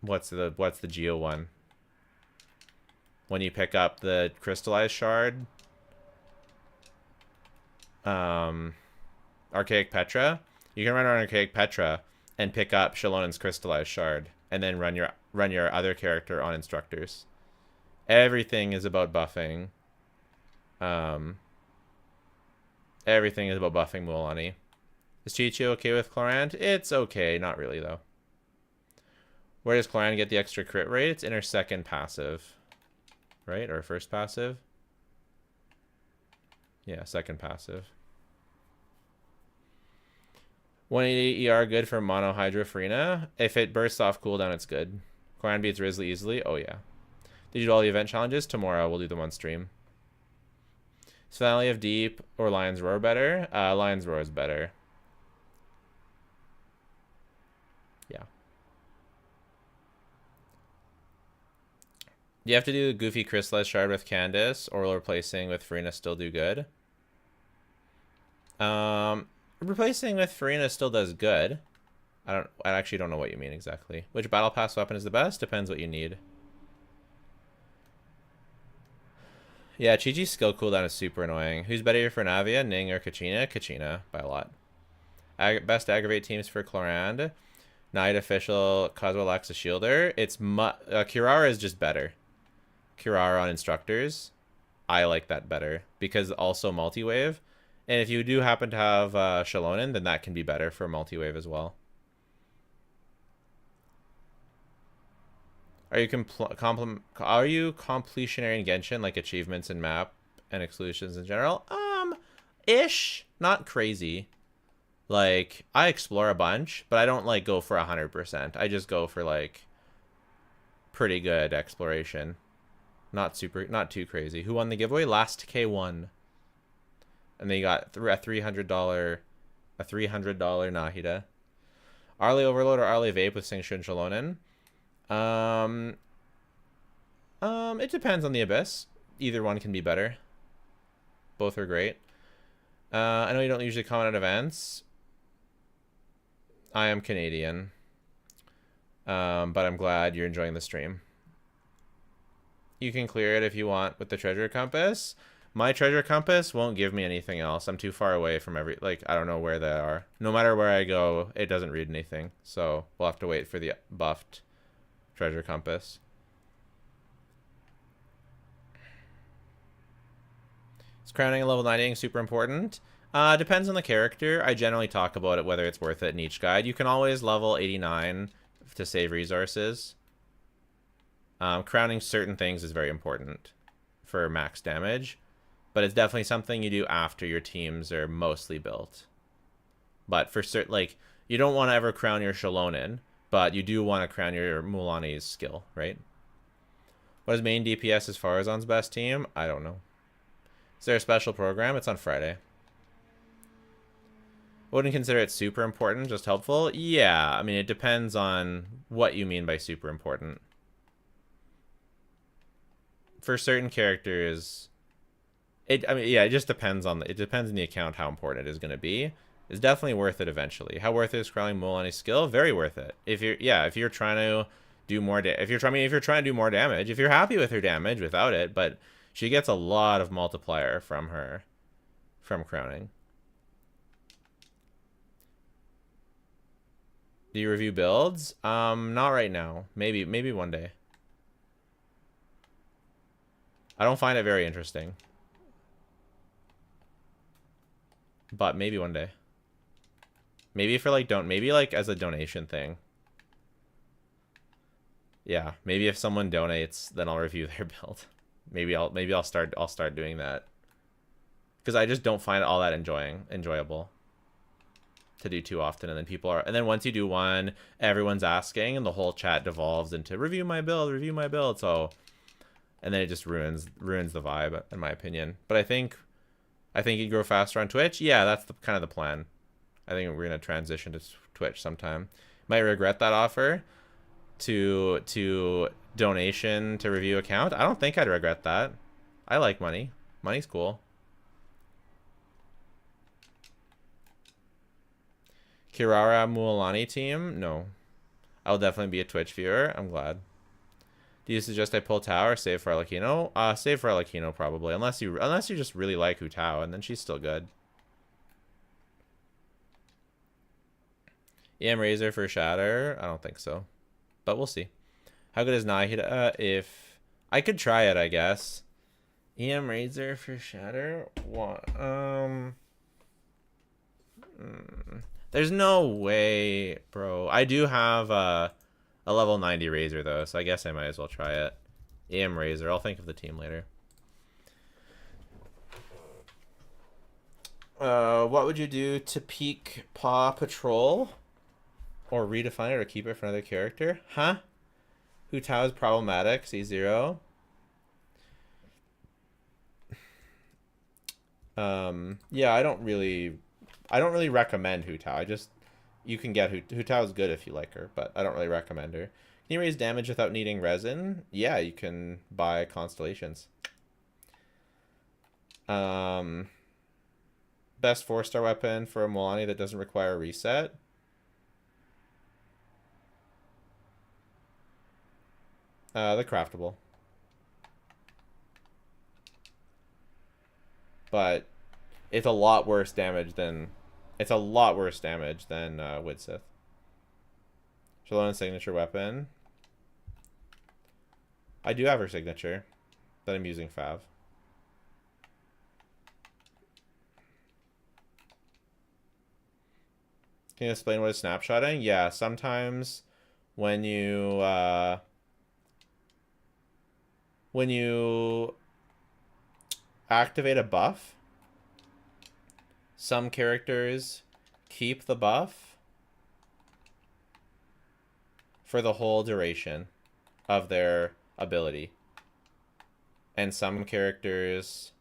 Speaker 1: what's the Geo one? When you pick up the Crystallized Shard, Archaic Petra. You can run on Archaic Petra and pick up Shalonen's Crystallized Shard, and then run your other character on Instructors. Everything is about buffing. Everything is about buffing Mualani. Is Chi-Chi okay with Chlorand? It's okay, not really though. Where does Chlorand get the extra crit rate? It's in her second passive, right? Or first passive? Yeah, second passive. 188 ER good for Mono Hydro Farina. If it bursts off cooldown, it's good. Chlorand beats Risley easily. Oh yeah. Did you do all the event challenges? Tomorrow we'll do them on stream. Is Finale of Deep or Lion's Roar better? Lion's Roar is better. Yeah. You have to do Goofy Crystallized Shard with Candace, or replacing with Farina still do good? Replacing with Farina still does good. I actually don't know what you mean exactly. Which Battle Pass weapon is the best? Depends what you need. Yeah, Chi-Chi's skill cooldown is super annoying. Who's better for Navia, Ning, or Kachina? Kachina, by a lot. Best aggravate teams for Chlorand. Night Official, Cosmo Laxa Shielder. It's Kirara is just better. Kirara on Instructors. I like that better. Because also multi-wave. And if you do happen to have Shalonen, then that can be better for multi-wave as well. Are you completionary in Genshin, like achievements and map and exclusions in general? Ish. Not crazy. Like, I explore a bunch, but I don't like go for 100%. I just go for like pretty good exploration. Not too crazy. Who won the giveaway? Last K1. And they got a $300 Nahida. Arlie Overload or Arlie Vape with Sing Shun Shalonen? It depends on the Abyss. Either one can be better. Both are great. I know you don't usually comment at events. I am Canadian. But I'm glad you're enjoying the stream. You can clear it if you want with the treasure compass. My treasure compass won't give me anything else. I'm too far away from like, I don't know where they are. No matter where I go, it doesn't read anything. So we'll have to wait for the buffed treasure compass. Is crowning a level 90 super important? Depends on the character. I generally talk about it, whether it's worth it in each guide. You can always level 89 to save resources. Crowning certain things is very important for max damage, but it's definitely something you do after your teams are mostly built. But for certain, like, you don't want to ever crown your Shalonin, but you do want to crown your Mulanni's skill, right? What is main DPS as Farazan's best team? I don't know. Is there a special program? It's on Friday. Wouldn't consider it super important, just helpful? Yeah, I mean, it depends on what you mean by super important. For certain characters, it just depends on the account how important it is going to be. It's definitely worth it eventually. How worth it is crowning Mulanni's skill? Very worth it. If you're trying to do more if you're trying to do more damage, if you're happy with her damage without it, but she gets a lot of multiplier from crowning. Do you review builds? Not right now. Maybe one day. I don't find it very interesting. But maybe one day. Maybe for like maybe like as a donation thing. Yeah, maybe if someone donates, then I'll review their build. Maybe I'll start doing that. Cuz I just don't find it all that enjoyable to do too often, and then once you do one, everyone's asking and the whole chat devolves into review my build. So and then it just ruins the vibe, in my opinion. But I think you grow faster on Twitch. Yeah, that's kind of the plan. I think we're gonna transition to Twitch sometime. Might regret that offer to donation to review account. I don't think I'd regret that. I like money. Money's cool. Kirara Mualani team? No. I'll definitely be a Twitch viewer. I'm glad. Do you suggest I pull Tao or save for Arlecchino? Save for Arlecchino probably, unless you just really like Hu Tao, and then she's still good. EM Razor for Shatter? I don't think so, but we'll see. How good is Nahida? If I could try it, I guess. EM Razor for Shatter? What? There's no way, bro. I do have a level 90 Razor, though, so I guess I might as well try it. EM Razor. I'll think of the team later. What would you do to peak Paw Patrol? Or redefine it or keep it for another character? Huh? Hu Tao is problematic. C0. Yeah, I don't really recommend Hu Tao. You can get Hu Tao is good if you like her, but I don't really recommend her. Can you raise damage without needing resin? Yeah, you can buy constellations. Best 4-star weapon for a Mulanni that doesn't require a reset? The craftable. But it's a lot worse damage than Widsith. Shalon's signature weapon. I do have her signature that I'm using Fav. Can you explain what is snapshotting? Yeah, sometimes when you activate a buff, some characters keep the buff for the whole duration of their ability, and some characters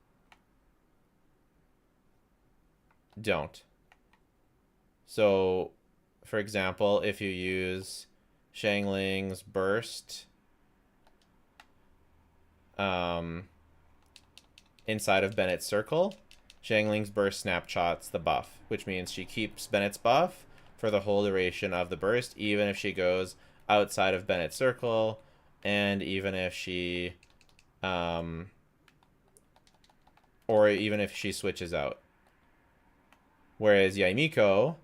Speaker 1: don't. So, for example, if you use Xiangling's burst inside of Bennett's circle, Xiangling's burst snapshots the buff, which means she keeps Bennett's buff for the whole duration of the burst, even if she goes outside of Bennett's circle, and even if she, or even if she switches out. Whereas Yaimiko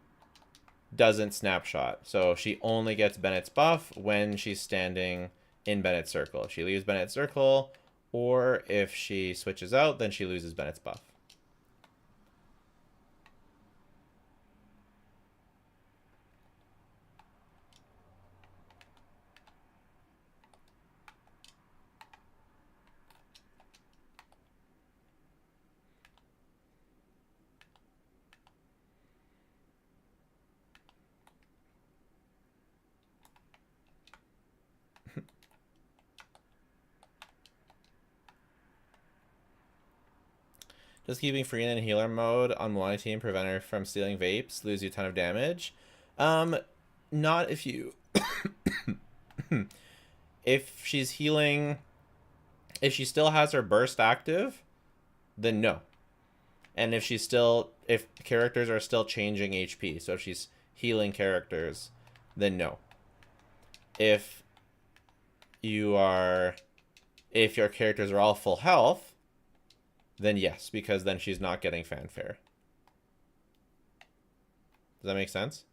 Speaker 1: doesn't snapshot, so she only gets Bennett's buff when she's standing in Bennett's circle. If she leaves Bennett's circle, or if she switches out, then she loses Bennett's buff. Does keeping Farina in healer mode on one team prevent her from stealing vapes, lose you a ton of damage? Not if you... if she's healing... If she still has her burst active, then no. And if she's still... If characters are still changing HP, so if she's healing characters, then no. If you are... If your characters are all full health, then yes, because then she's not getting fanfare. Does that make sense?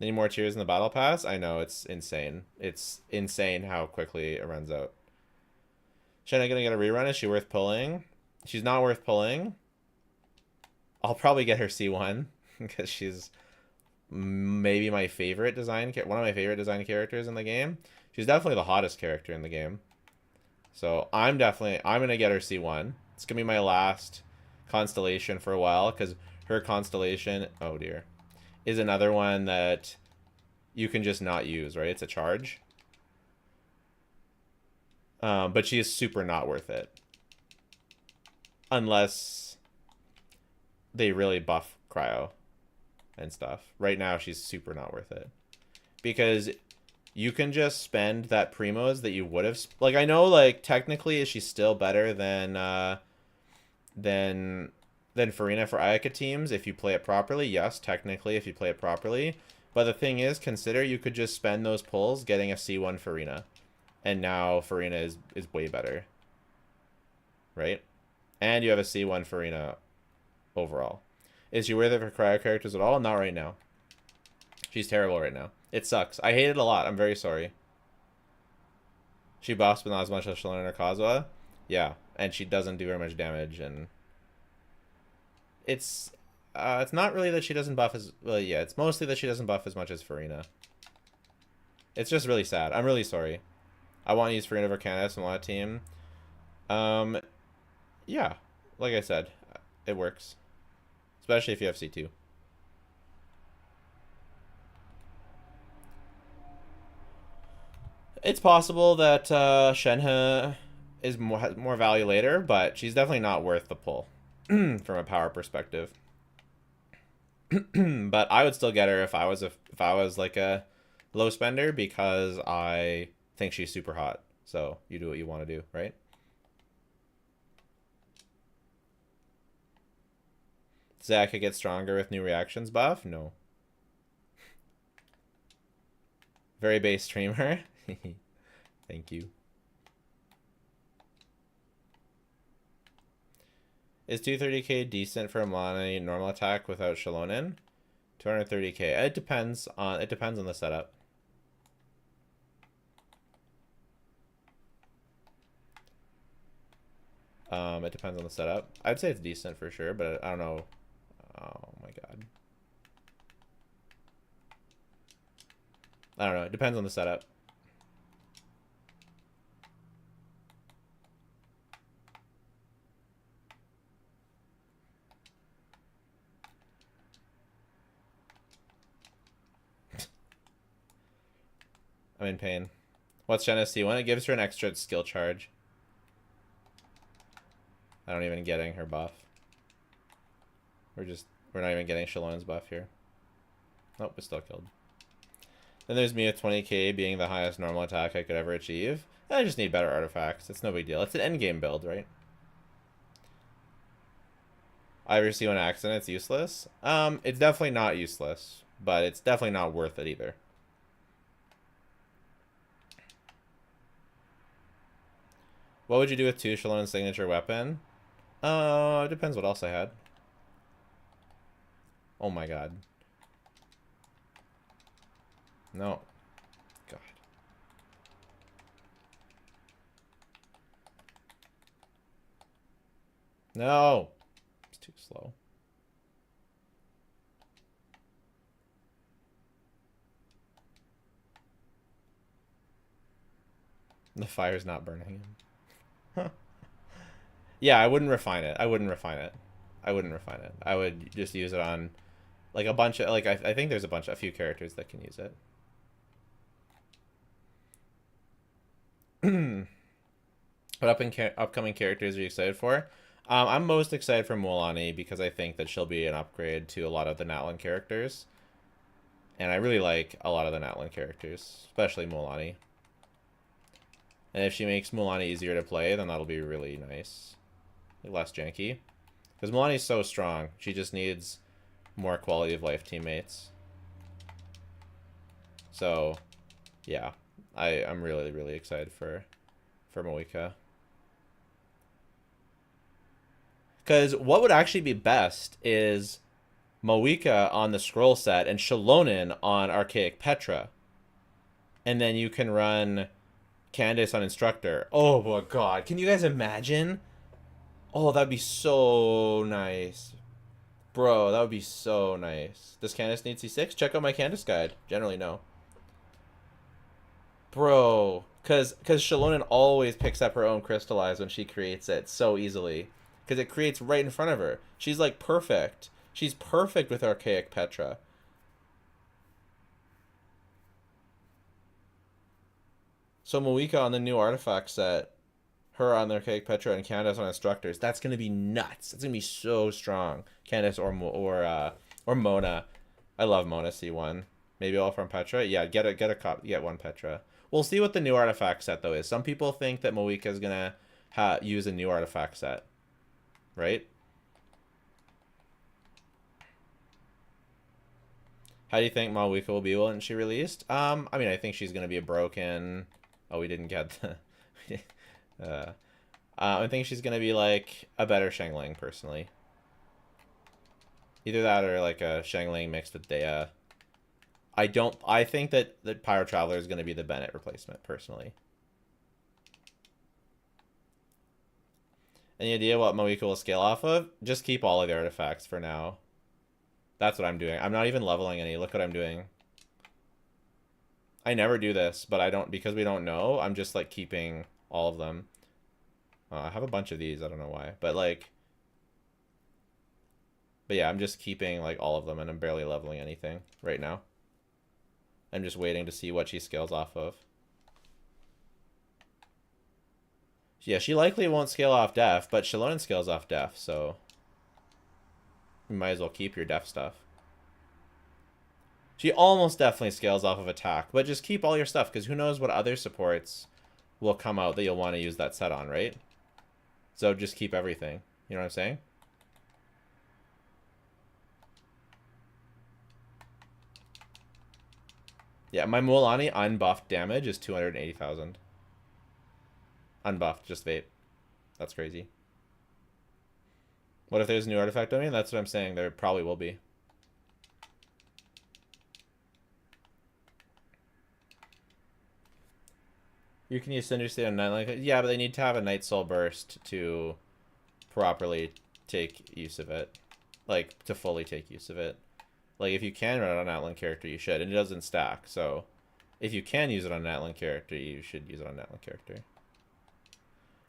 Speaker 1: Any more tiers in the battle pass? I know, it's insane. It's insane how quickly it runs out. Shenna gonna get a rerun? Is she worth pulling? She's not worth pulling. I'll probably get her C1 because she's maybe my favorite design, one of my favorite design characters in the game. She's definitely the hottest character in the game. So I'm gonna get her C1. It's gonna be my last constellation for a while, because her constellation, oh dear, is another one that you can just not use, right? It's a charge. But she is super not worth it. Unless they really buff cryo and stuff. Right now she's super not worth it. Because you can just spend that primos that you would have... Like, I know, like, technically, is she still better than Farina for Ayaka teams if you play it properly? Yes, technically, if you play it properly. But the thing is, consider you could just spend those pulls getting a C1 Farina. And now Farina is way better. Right? And you have a C1 Farina overall. Is she worth it for cryo characters at all? Not right now. She's terrible right now. It sucks. I hate it a lot. I'm very sorry. She buffs, but not as much as Shalana or Kazuha. Yeah, and she doesn't do very much damage, and it's not really that she doesn't buff as well. Yeah, it's mostly that she doesn't buff as much as Farina. It's just really sad. I'm really sorry. I want to use Farina over Candace on a team. Yeah, like I said, it works, especially if you have C2. It's possible that Shenhe is more value later, but she's definitely not worth the pull from a power perspective. But I would still get her if I was like a low spender, because I think she's super hot. So you do what you want to do, right? Zach could get stronger with new reactions buff? No. Very base streamer. Thank you. Is 230k decent for a Milani normal attack without Shalonin? 230k. It depends on the setup. It depends on the setup. I'd say it's decent for sure, but I don't know. Oh my god. I don't know. It depends on the setup. I'm in pain. What's Shenna's C1? It gives her an extra skill charge. I don't even getting her buff. We're not even getting Shalon's buff here. Nope, we're still killed. Then there's me with 20k being the highest normal attack I could ever achieve. I just need better artifacts. It's no big deal. It's an endgame build, right? I ever see one accident, it's useless. It's definitely not useless, but it's definitely not worth it either. What would you do with 2 Shalon's signature weapon? It depends what else I had. Oh my god. No. God. No! It's too slow. The fire's not burning him. Yeah, I wouldn't refine it. I wouldn't refine it. I wouldn't refine it. I would just use it on like a bunch of, like, I think there's a few characters that can use it. What upcoming characters are you excited for? I'm most excited for Mualani because I think that she'll be an upgrade to a lot of the Natlan characters. And I really like a lot of the Natlan characters, especially Mualani. And if she makes Mualani easier to play, then that'll be really nice. Less janky. Because Mualani's so strong. She just needs more quality of life teammates. So, yeah. I'm really, really excited for Moika. Because what would actually be best is Moika on the scroll set and Shalonen on Archaic Petra. And then you can run Candace on Instructor. Oh my god. Can you guys imagine? Oh, that'd be so nice. Bro, that would be so nice. Does Candace need C6? Check out my Candace guide. Generally, no. Bro, because Shalonen always picks up her own Crystallize when she creates it so easily. Because it creates right in front of her. She's like perfect. She's perfect with Archaic Petra. So Moika on the new artifact set, her on the Archaic Petra and Candace on Instructors, that's going to be nuts. It's going to be so strong. Candace or Mona. I love Mona C1. Maybe all from Petra. Yeah, get one Petra. We'll see what the new artifact set though is. Some people think that Moika is going to use a new artifact set. Right? How do you think Moika will be when she released? I mean, I think she's going to be a broken... Oh, we didn't get the... I think she's going to be like a better Shangling, personally. Either that or like a Shangling mixed with Dea. I think that Pyro Traveler is going to be the Bennett replacement, personally. Any idea what Moika will scale off of? Just keep all of the artifacts for now. That's what I'm doing. I'm not even leveling any. Look what I'm doing. I never do this, but I don't, because we don't know, I'm just like keeping all of them. I have a bunch of these, I don't know why, but yeah, I'm just keeping like all of them and I'm barely leveling anything right now. I'm just waiting to see what she scales off of. Yeah, she likely won't scale off Def, but Shalonen scales off Def, so you might as well keep your Def stuff. She almost definitely scales off of attack, but just keep all your stuff, because who knows what other supports will come out that you'll want to use that set on, right? So just keep everything. You know what I'm saying? Yeah, my Mualani unbuffed damage is 280,000. Unbuffed, just vape. That's crazy. What if there's a new artifact domain? That's what I'm saying. There probably will be. You can use Cinder State on Natlan. Yeah, but they need to have a Night Soul Burst to properly take use of it. Like, to fully take use of it. Like, if you can run it on an Natlan character, you should. And it doesn't stack, so... If you can use it on a Natlan character, you should use it on a Natlan character.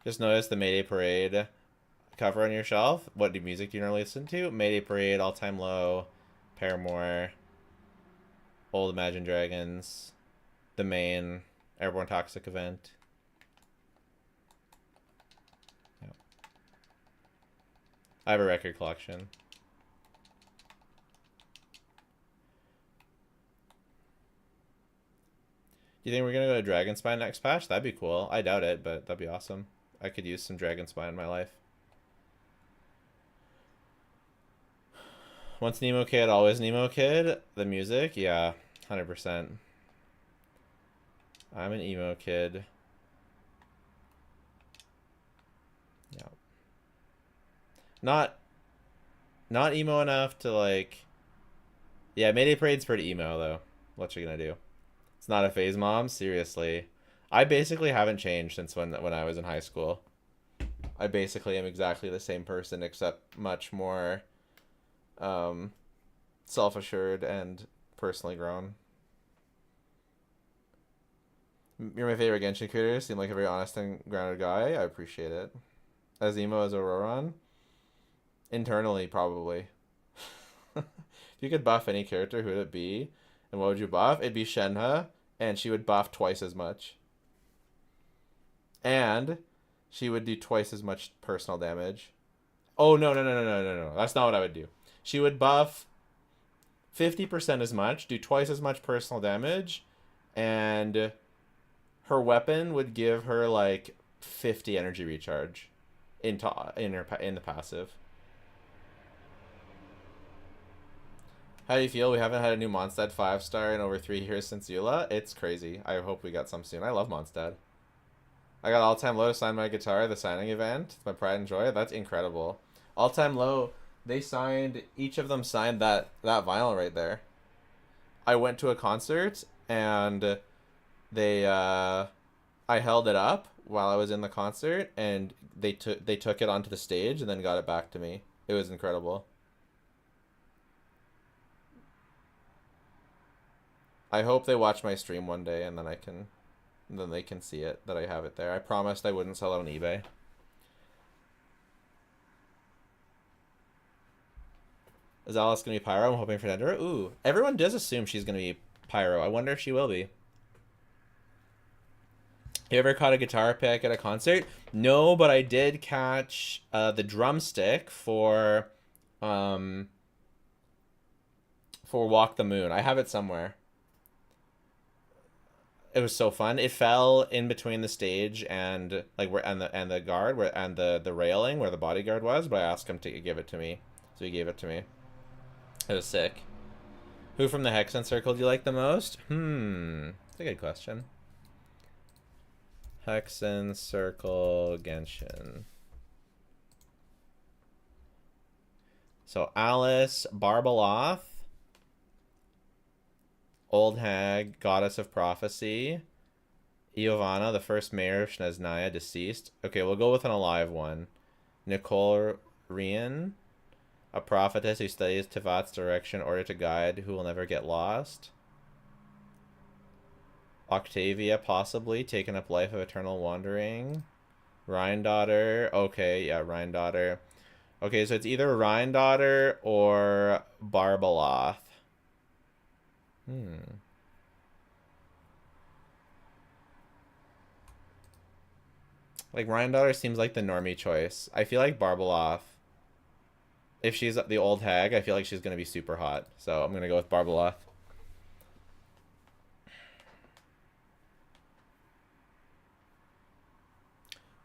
Speaker 1: Just notice the Mayday Parade cover on your shelf. What music do you normally listen to? Mayday Parade, All Time Low, Paramore, Old Imagine Dragons, The Main... Airborne Toxic Event. Yep. I have a record collection. You think we're gonna go to Dragon Spine next patch? That'd be cool. I doubt it, but that'd be awesome. I could use some Dragon Spine in my life. Once Nemo Kid, always Nemo Kid. The music, yeah, 100%. I'm an emo kid. Yeah. Not emo enough to like. Yeah, Mayday Parade's pretty emo though. What you gonna do? It's not a phase, mom. Seriously, I basically haven't changed since when I was in high school. I basically am exactly the same person, except much more self-assured and personally grown. You're my favorite Genshin creator. You seem like a very honest and grounded guy. I appreciate it. As emo as Auroron? Internally, probably. If you could buff any character, who would it be? And what would you buff? It'd be Shenhe, and she would buff twice as much. And she would do twice as much personal damage. Oh, no. That's not what I would do. She would buff 50% as much, do twice as much personal damage, and her weapon would give her like 50 energy recharge in the passive. How do you feel? We haven't had a new Mondstadt 5-star in over 3 years since Eula. It's crazy. I hope we got some soon. I love Mondstadt. I got All-Time Low to sign my guitar at the signing event. It's my pride and joy. That's incredible. All-Time Low, they signed, each of them signed that vinyl right there. I went to a concert and they I held it up while I was in the concert, and they took it onto the stage and then got it back to me. It was incredible. I hope they watch my stream one day, and then they can see it, that I have it there. I promised I wouldn't sell it on eBay. Is Alice gonna be Pyro? I'm hoping for Dendera. Ooh, everyone does assume she's gonna be Pyro. I wonder if she will be. You ever caught a guitar pick at a concert? No, but I did catch the drumstick for Walk the Moon. I have it somewhere. It was so fun. It fell in between the stage and like the guard and the railing where the bodyguard was, but I asked him to give it to me, so he gave it to me. It was sick. Who from the Hexen Circle do you like the most? That's a good question. Hexen Circle Genshin. So Alice, Barbaloth, Old Hag, Goddess of Prophecy, Iovana, the first mayor of Shneznaya, deceased. Okay, we'll go with an alive one. Nicole Rian, a prophetess who studies Tivat's direction in order to guide who will never get lost. Octavia, possibly, taken up life of eternal wandering. Rhine-daughter. Okay, yeah, Rhine-daughter. Okay, so it's either Rhine-daughter or Barbaloth. Like, Rhine-daughter seems like the normie choice. I feel like Barbaloth, if she's the old hag, I feel like she's going to be super hot. So I'm going to go with Barbaloth.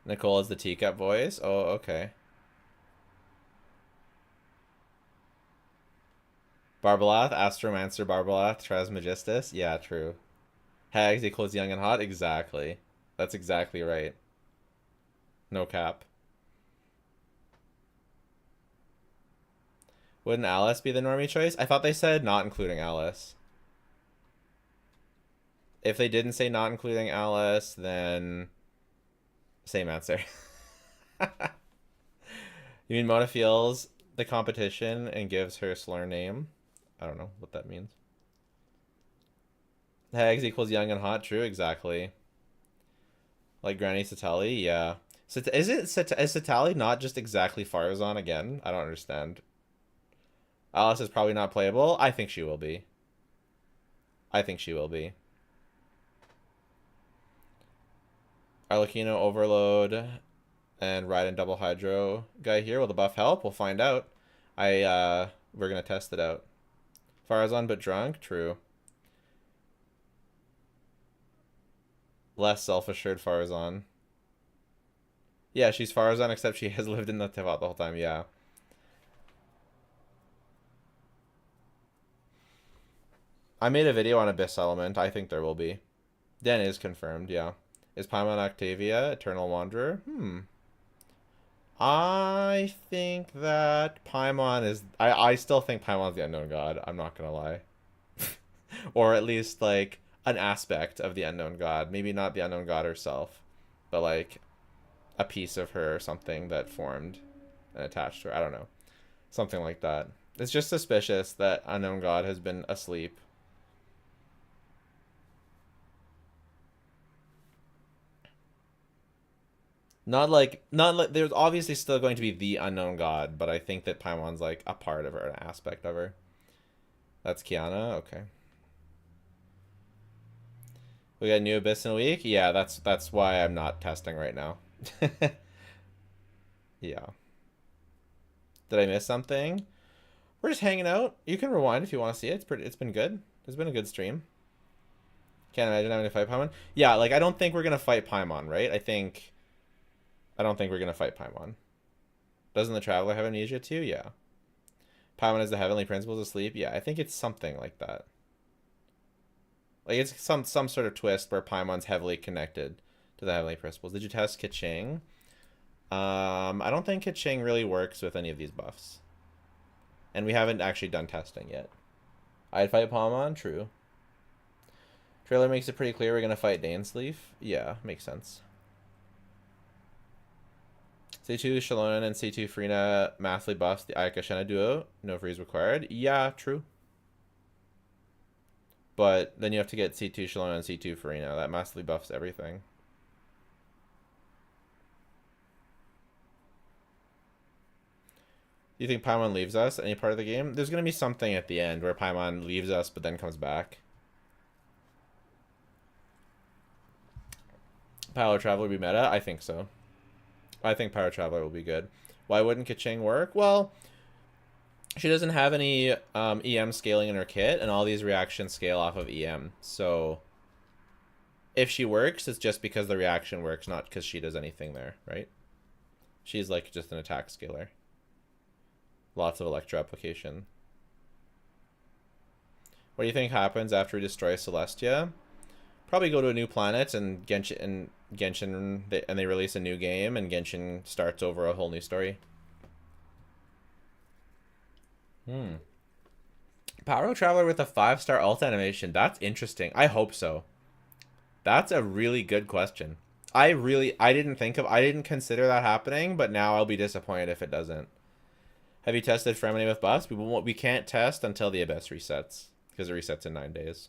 Speaker 1: Nicole is the teacup voice. Oh, okay. Barbaloth, Astromancer Barbaloth, Trismegistus. Yeah, true. Hags equals young and hot. Exactly. That's exactly right. No cap. Wouldn't Alice be the normie choice? I thought they said not including Alice. If they didn't say not including Alice, then same answer. You mean Mona feels the competition and gives her slur name? I don't know what that means. Hags equals young and hot. True, exactly. Like Granny Satali, yeah. Is Satali not just exactly Farazan again? I don't understand. Alice is probably not playable. I think she will be. I think she will be. Arlecchino Overload and Raiden Double Hydro guy here. Will the buff help? We'll find out. We're gonna test it out. Farazan but drunk? True. Less self-assured Farazan. Yeah, she's Farazan, except she has lived in the Tevat the whole time, yeah. I made a video on Abyss Element. I think there will be. Den is confirmed, yeah. Is Paimon Octavia, Eternal Wanderer? I think that Paimon is... I still think Paimon's the Unknown God. I'm not gonna lie. Or at least, like, an aspect of the Unknown God. Maybe not the Unknown God herself, but, like, a piece of her or something that formed and attached to her. I don't know. Something like that. It's just suspicious that Unknown God has been asleep. Not like there's obviously still going to be the Unknown God, but I think that Paimon's like a part of her, an aspect of her. That's Kiana, okay. We got a new Abyss in a week? Yeah, that's why I'm not testing right now. Yeah. Did I miss something? We're just hanging out. You can rewind if you want to see it. It's been good. It's been a good stream. Can't imagine having to fight Paimon. Yeah, like I don't think we're gonna fight Paimon, right? I don't think we're gonna fight Paimon. Doesn't the Traveler have amnesia too? Yeah. Paimon is the Heavenly Principles asleep? Yeah, I think it's something like that. Like it's some sort of twist where Paimon's heavily connected to the Heavenly Principles. Did you test Keqing? I don't think Keqing really works with any of these buffs. And we haven't actually done testing yet. I'd fight Paimon, true. Trailer makes it pretty clear we're gonna fight Dainsleif. Yeah, makes sense. C2 Shallonen and C2 Frina massively buffs the Ayaka Shenna duo. No freeze required. Yeah, true. But then you have to get C2 Shallonen and C2 Farina. That massively buffs everything. Do you think Paimon leaves us any part of the game? There's going to be something at the end where Paimon leaves us but then comes back. Power Traveler will be meta? I think so. I think Power Traveler will be good. Why wouldn't Keqing work? Well, she doesn't have any EM scaling in her kit, and all these reactions scale off of EM. So if she works, it's just because the reaction works, not because she does anything there, right? She's like just an attack scaler. Lots of electro application. What do you think happens after we destroy Celestia? Probably go to a new planet and Genshin and they release a new game and Genshin starts over a whole new story. Power Traveler with a 5-star ult animation. That's interesting. I hope so. That's a really good question. I didn't consider that happening, but now I'll be disappointed if it doesn't. Have you tested Fremini with buffs? We can't test until the Abyss resets, because it resets in 9 days.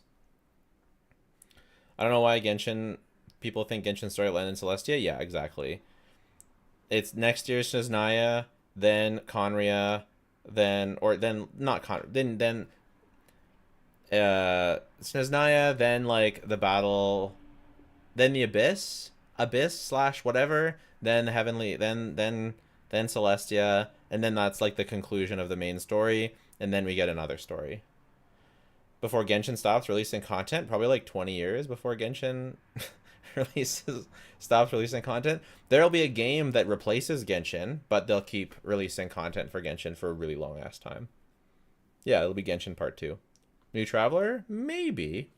Speaker 1: I don't know why people think Genshin storyline in Celestia. Yeah, exactly. It's next year's Snezhnaya, then Conria, then Snezhnaya, then like the battle, then the Abyss / whatever, then Heavenly, then Celestia, and then that's like the conclusion of the main story, and then we get another story. Before Genshin stops releasing content, probably like 20 years before Genshin stops releasing content. There'll be a game that replaces Genshin, but they'll keep releasing content for Genshin for a really long ass time. Yeah, it'll be Genshin Part 2. New Traveler? Maybe.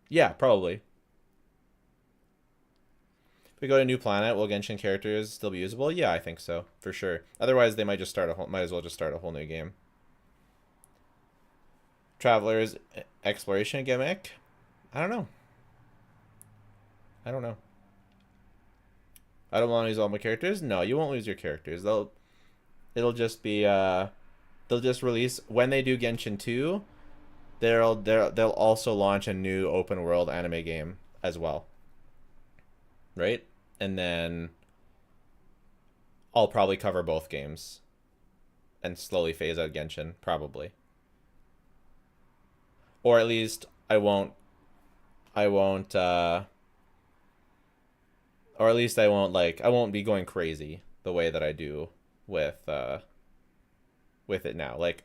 Speaker 1: Yeah, probably. If we go to a new planet, will Genshin characters still be usable? Yeah, I think so, for sure. Otherwise, they might as well just start a whole new game. Traveler's exploration gimmick? I don't know. I don't want to use all my characters. No, you won't lose your characters. It'll just be they'll just release when they do Genshin 2. They'll also launch a new open world anime game as well. Right? And then I'll probably cover both games and slowly phase out Genshin, probably. Or at least I won't be going crazy the way that I do with it now. Like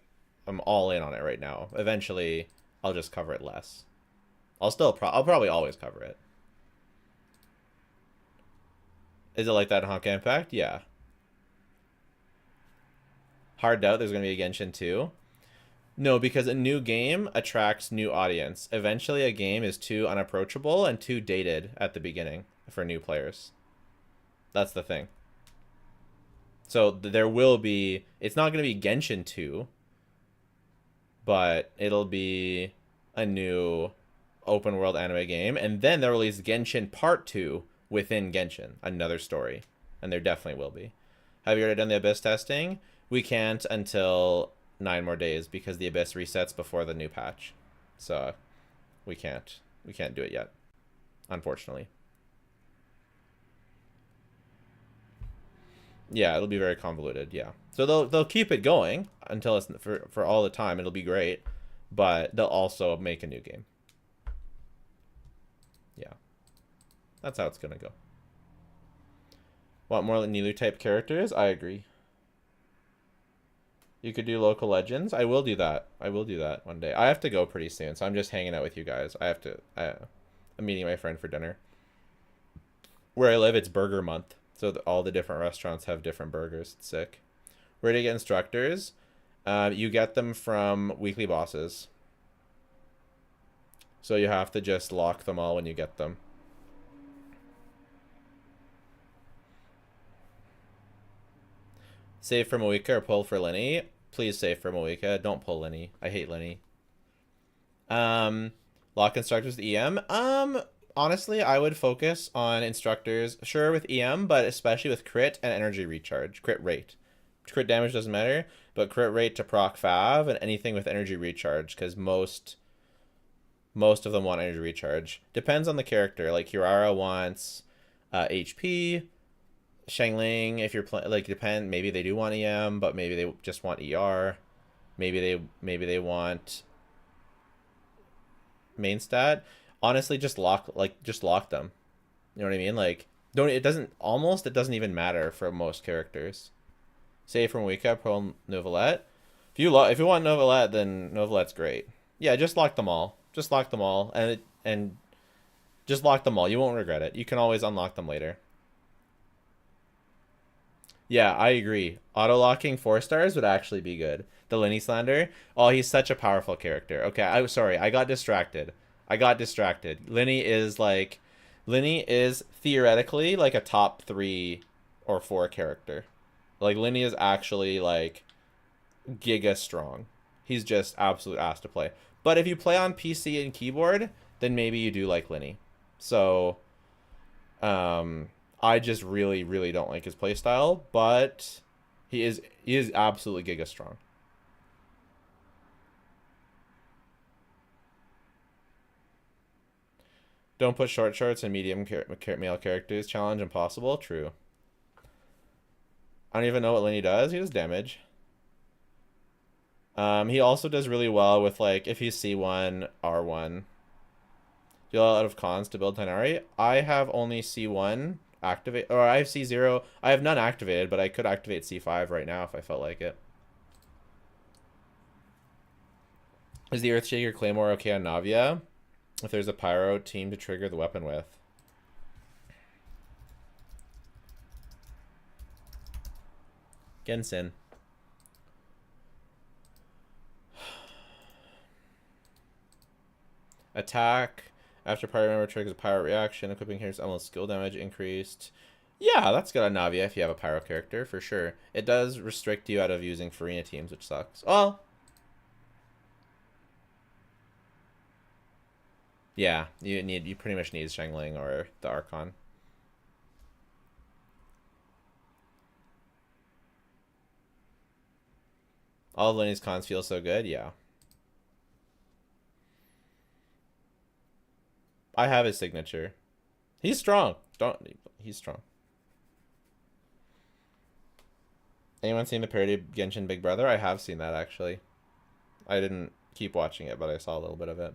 Speaker 1: I'm all in on it right now. Eventually I'll just cover it less. I'll probably always cover it. Is it like that in Honkai Impact? Yeah. Hard doubt there's going to be a Genshin 2. No, because a new game attracts new audience. Eventually, a game is too unapproachable and too dated at the beginning for new players. That's the thing. So there will be... It's not going to be Genshin 2, but it'll be a new open world anime game. And then they'll release Genshin Part 2 within Genshin, another story. And there definitely will be. Have you already done the Abyss testing? We can't until 9 more days because the Abyss resets before the new patch. So we can't do it yet, unfortunately. Yeah, it'll be very convoluted, yeah. So they'll keep it going until it's for all the time. It'll be great, but they'll also make a new game. Yeah. That's how it's going to go. Want more Nilu type characters? I agree. You could do local legends. I will do that. I will do that one day. I have to go pretty soon, so I'm just hanging out with you guys. I'm meeting my friend for dinner. Where I live, it's burger month. So all the different restaurants have different burgers. It's sick. Where do you get instructors? You get them from weekly bosses. So you have to just lock them all when you get them. Save for Moika or pull for Lenny? Please save for Moika. Don't pull Lenny. I hate Lenny. Lock instructors with EM? Honestly, I would focus on instructors, sure, with EM, but especially with crit and energy recharge. Crit rate. Crit damage doesn't matter, but crit rate to proc fav and anything with energy recharge, because most of them want energy recharge. Depends on the character. Like, Hirara wants HP. Shangling, if you're playing, like, maybe they do want EM, but maybe they just want ER. Maybe they want main stat. Honestly, just lock them. You know what I mean? Like, it doesn't even matter for most characters. Say from Wika, Pearl, Novelette. If you want Novelette, then Novelette's great. Yeah, just lock them all. Just lock them all, and just lock them all. You won't regret it. You can always unlock them later. Yeah, I agree. Auto-locking 4 stars would actually be good. The Lenny Slander. Oh, he's such a powerful character. Okay, I'm sorry. I got distracted. Lenny is theoretically like a top 3 or 4 character. Like, Lenny is actually like giga strong. He's just absolute ass to play. But if you play on PC and keyboard, then maybe you do like Lenny. So, I just really, really don't like his playstyle, but he is absolutely giga strong. Don't put short shorts and medium male characters. Challenge impossible. True. I don't even know what Lenny does. He does damage. He also does really well with, like, if he's C1, R1. Deal out of cons to build Tighnari. I have only C1 activate, or I have C0. I have none activated, but I could activate C5 right now if I felt like it. Is the Earthshaker Claymore okay on Navia? If there's a Pyro team to trigger the weapon with. Gensin. Attack. After Pyro member triggers a Pyro reaction, equipping here's almost skill damage increased. Yeah, that's good on Navia if you have a Pyro character, for sure. It does restrict you out of using Farina teams, which sucks. Oh! Yeah, you pretty much need Shangling or the Archon. All of Lenny's cons feel so good, yeah. I have his signature. He's strong. He's strong. Anyone seen the parody of Genshin Big Brother? I have seen that, actually. I didn't keep watching it, but I saw a little bit of it.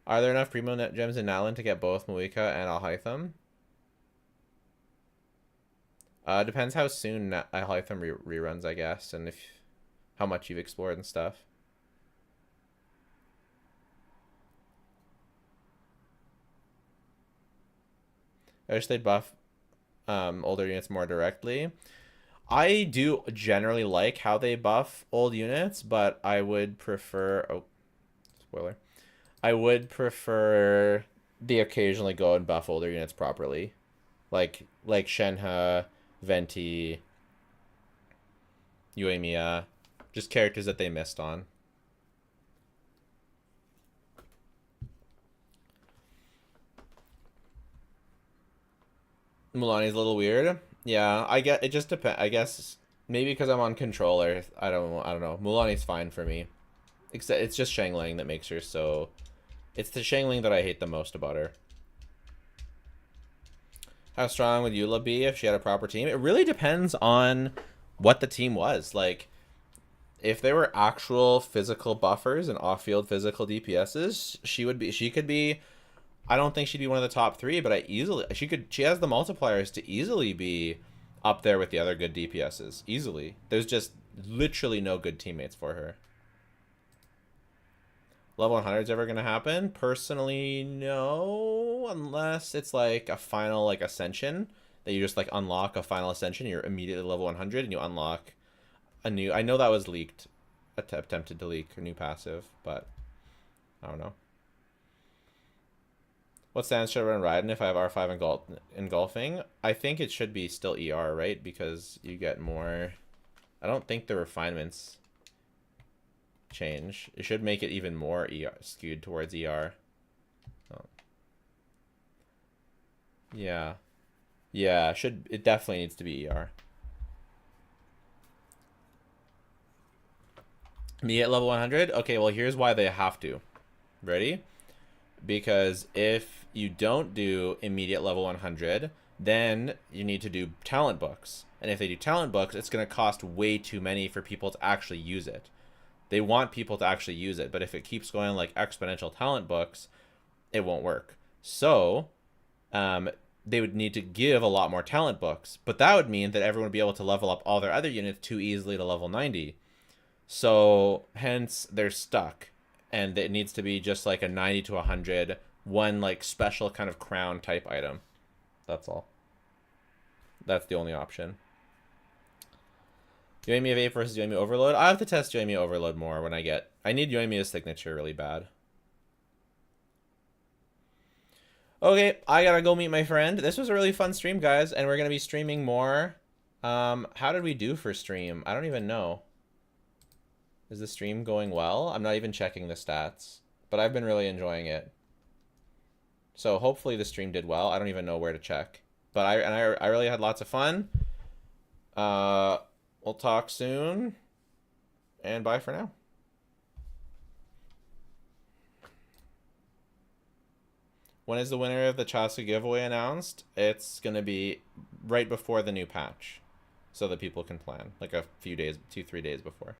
Speaker 1: Are there enough Primo gems in Natlan to get both Moika and Alhaitham? Depends how soon Alhaitham reruns, I guess, and how much you've explored and stuff. I wish they'd buff older units more directly. I do generally like how they buff old units, but I would prefer... Oh, spoiler. I would prefer they occasionally go and buff older units properly. Like Shenhe, Venti, Uemiya. Just characters that they missed on. Mulaney's a little weird. Yeah, I get it. Just depends. I guess maybe because I'm on controller. I don't know. Mulaney's fine for me. Except it's just Shangling that makes her so. It's the Shangling that I hate the most about her. How strong would Eula be if she had a proper team? It really depends on what the team was. Like, if there were actual physical buffers and off-field physical DPSs, she could be. I don't think she'd be one of the top 3, but she has the multipliers to easily be up there with the other good DPSs. Easily. There's just literally no good teammates for her. Level 100 is ever going to happen? Personally, no. Unless it's like a final like ascension. That you just like unlock a final ascension. You're immediately level 100 and you unlock a new... I know that was leaked. Attempted to leak a new passive, but I don't know. What stance should I run Raiden if I have R5 engulfing? I think it should be still ER, right? Because you get more... I don't think the refinements change. It should make it even more ER, skewed towards ER. Oh. Yeah. Yeah, it definitely needs to be ER. Me at level 100? Okay, well here's why they have to. Ready? Because if you don't do immediate level 100, then you need to do talent books. And if they do talent books, it's going to cost way too many for people to actually use it. They want people to actually use it, but if it keeps going like exponential talent books, it won't work. So, they would need to give a lot more talent books, but that would mean that everyone would be able to level up all their other units too easily to level 90. So, hence, they're stuck. And it needs to be just like a 90 to 100, one like special kind of crown type item. That's all. That's the only option. Yoimiya of 8 versus Yoimiya Overload. I have to test Yoimiya Overload more when I need Yoimiya's signature really bad. Okay, I gotta go meet my friend. This was a really fun stream, guys, and we're gonna be streaming more. How did we do for stream? I don't even know. Is the stream going well? I'm not even checking the stats, but I've been really enjoying it. So hopefully the stream did well. I don't even know where to check, but I really had lots of fun. We'll talk soon, and bye for now. When is the winner of the Chasu giveaway announced? It's gonna be right before the new patch, so that people can plan, like a few days, 2-3 days before.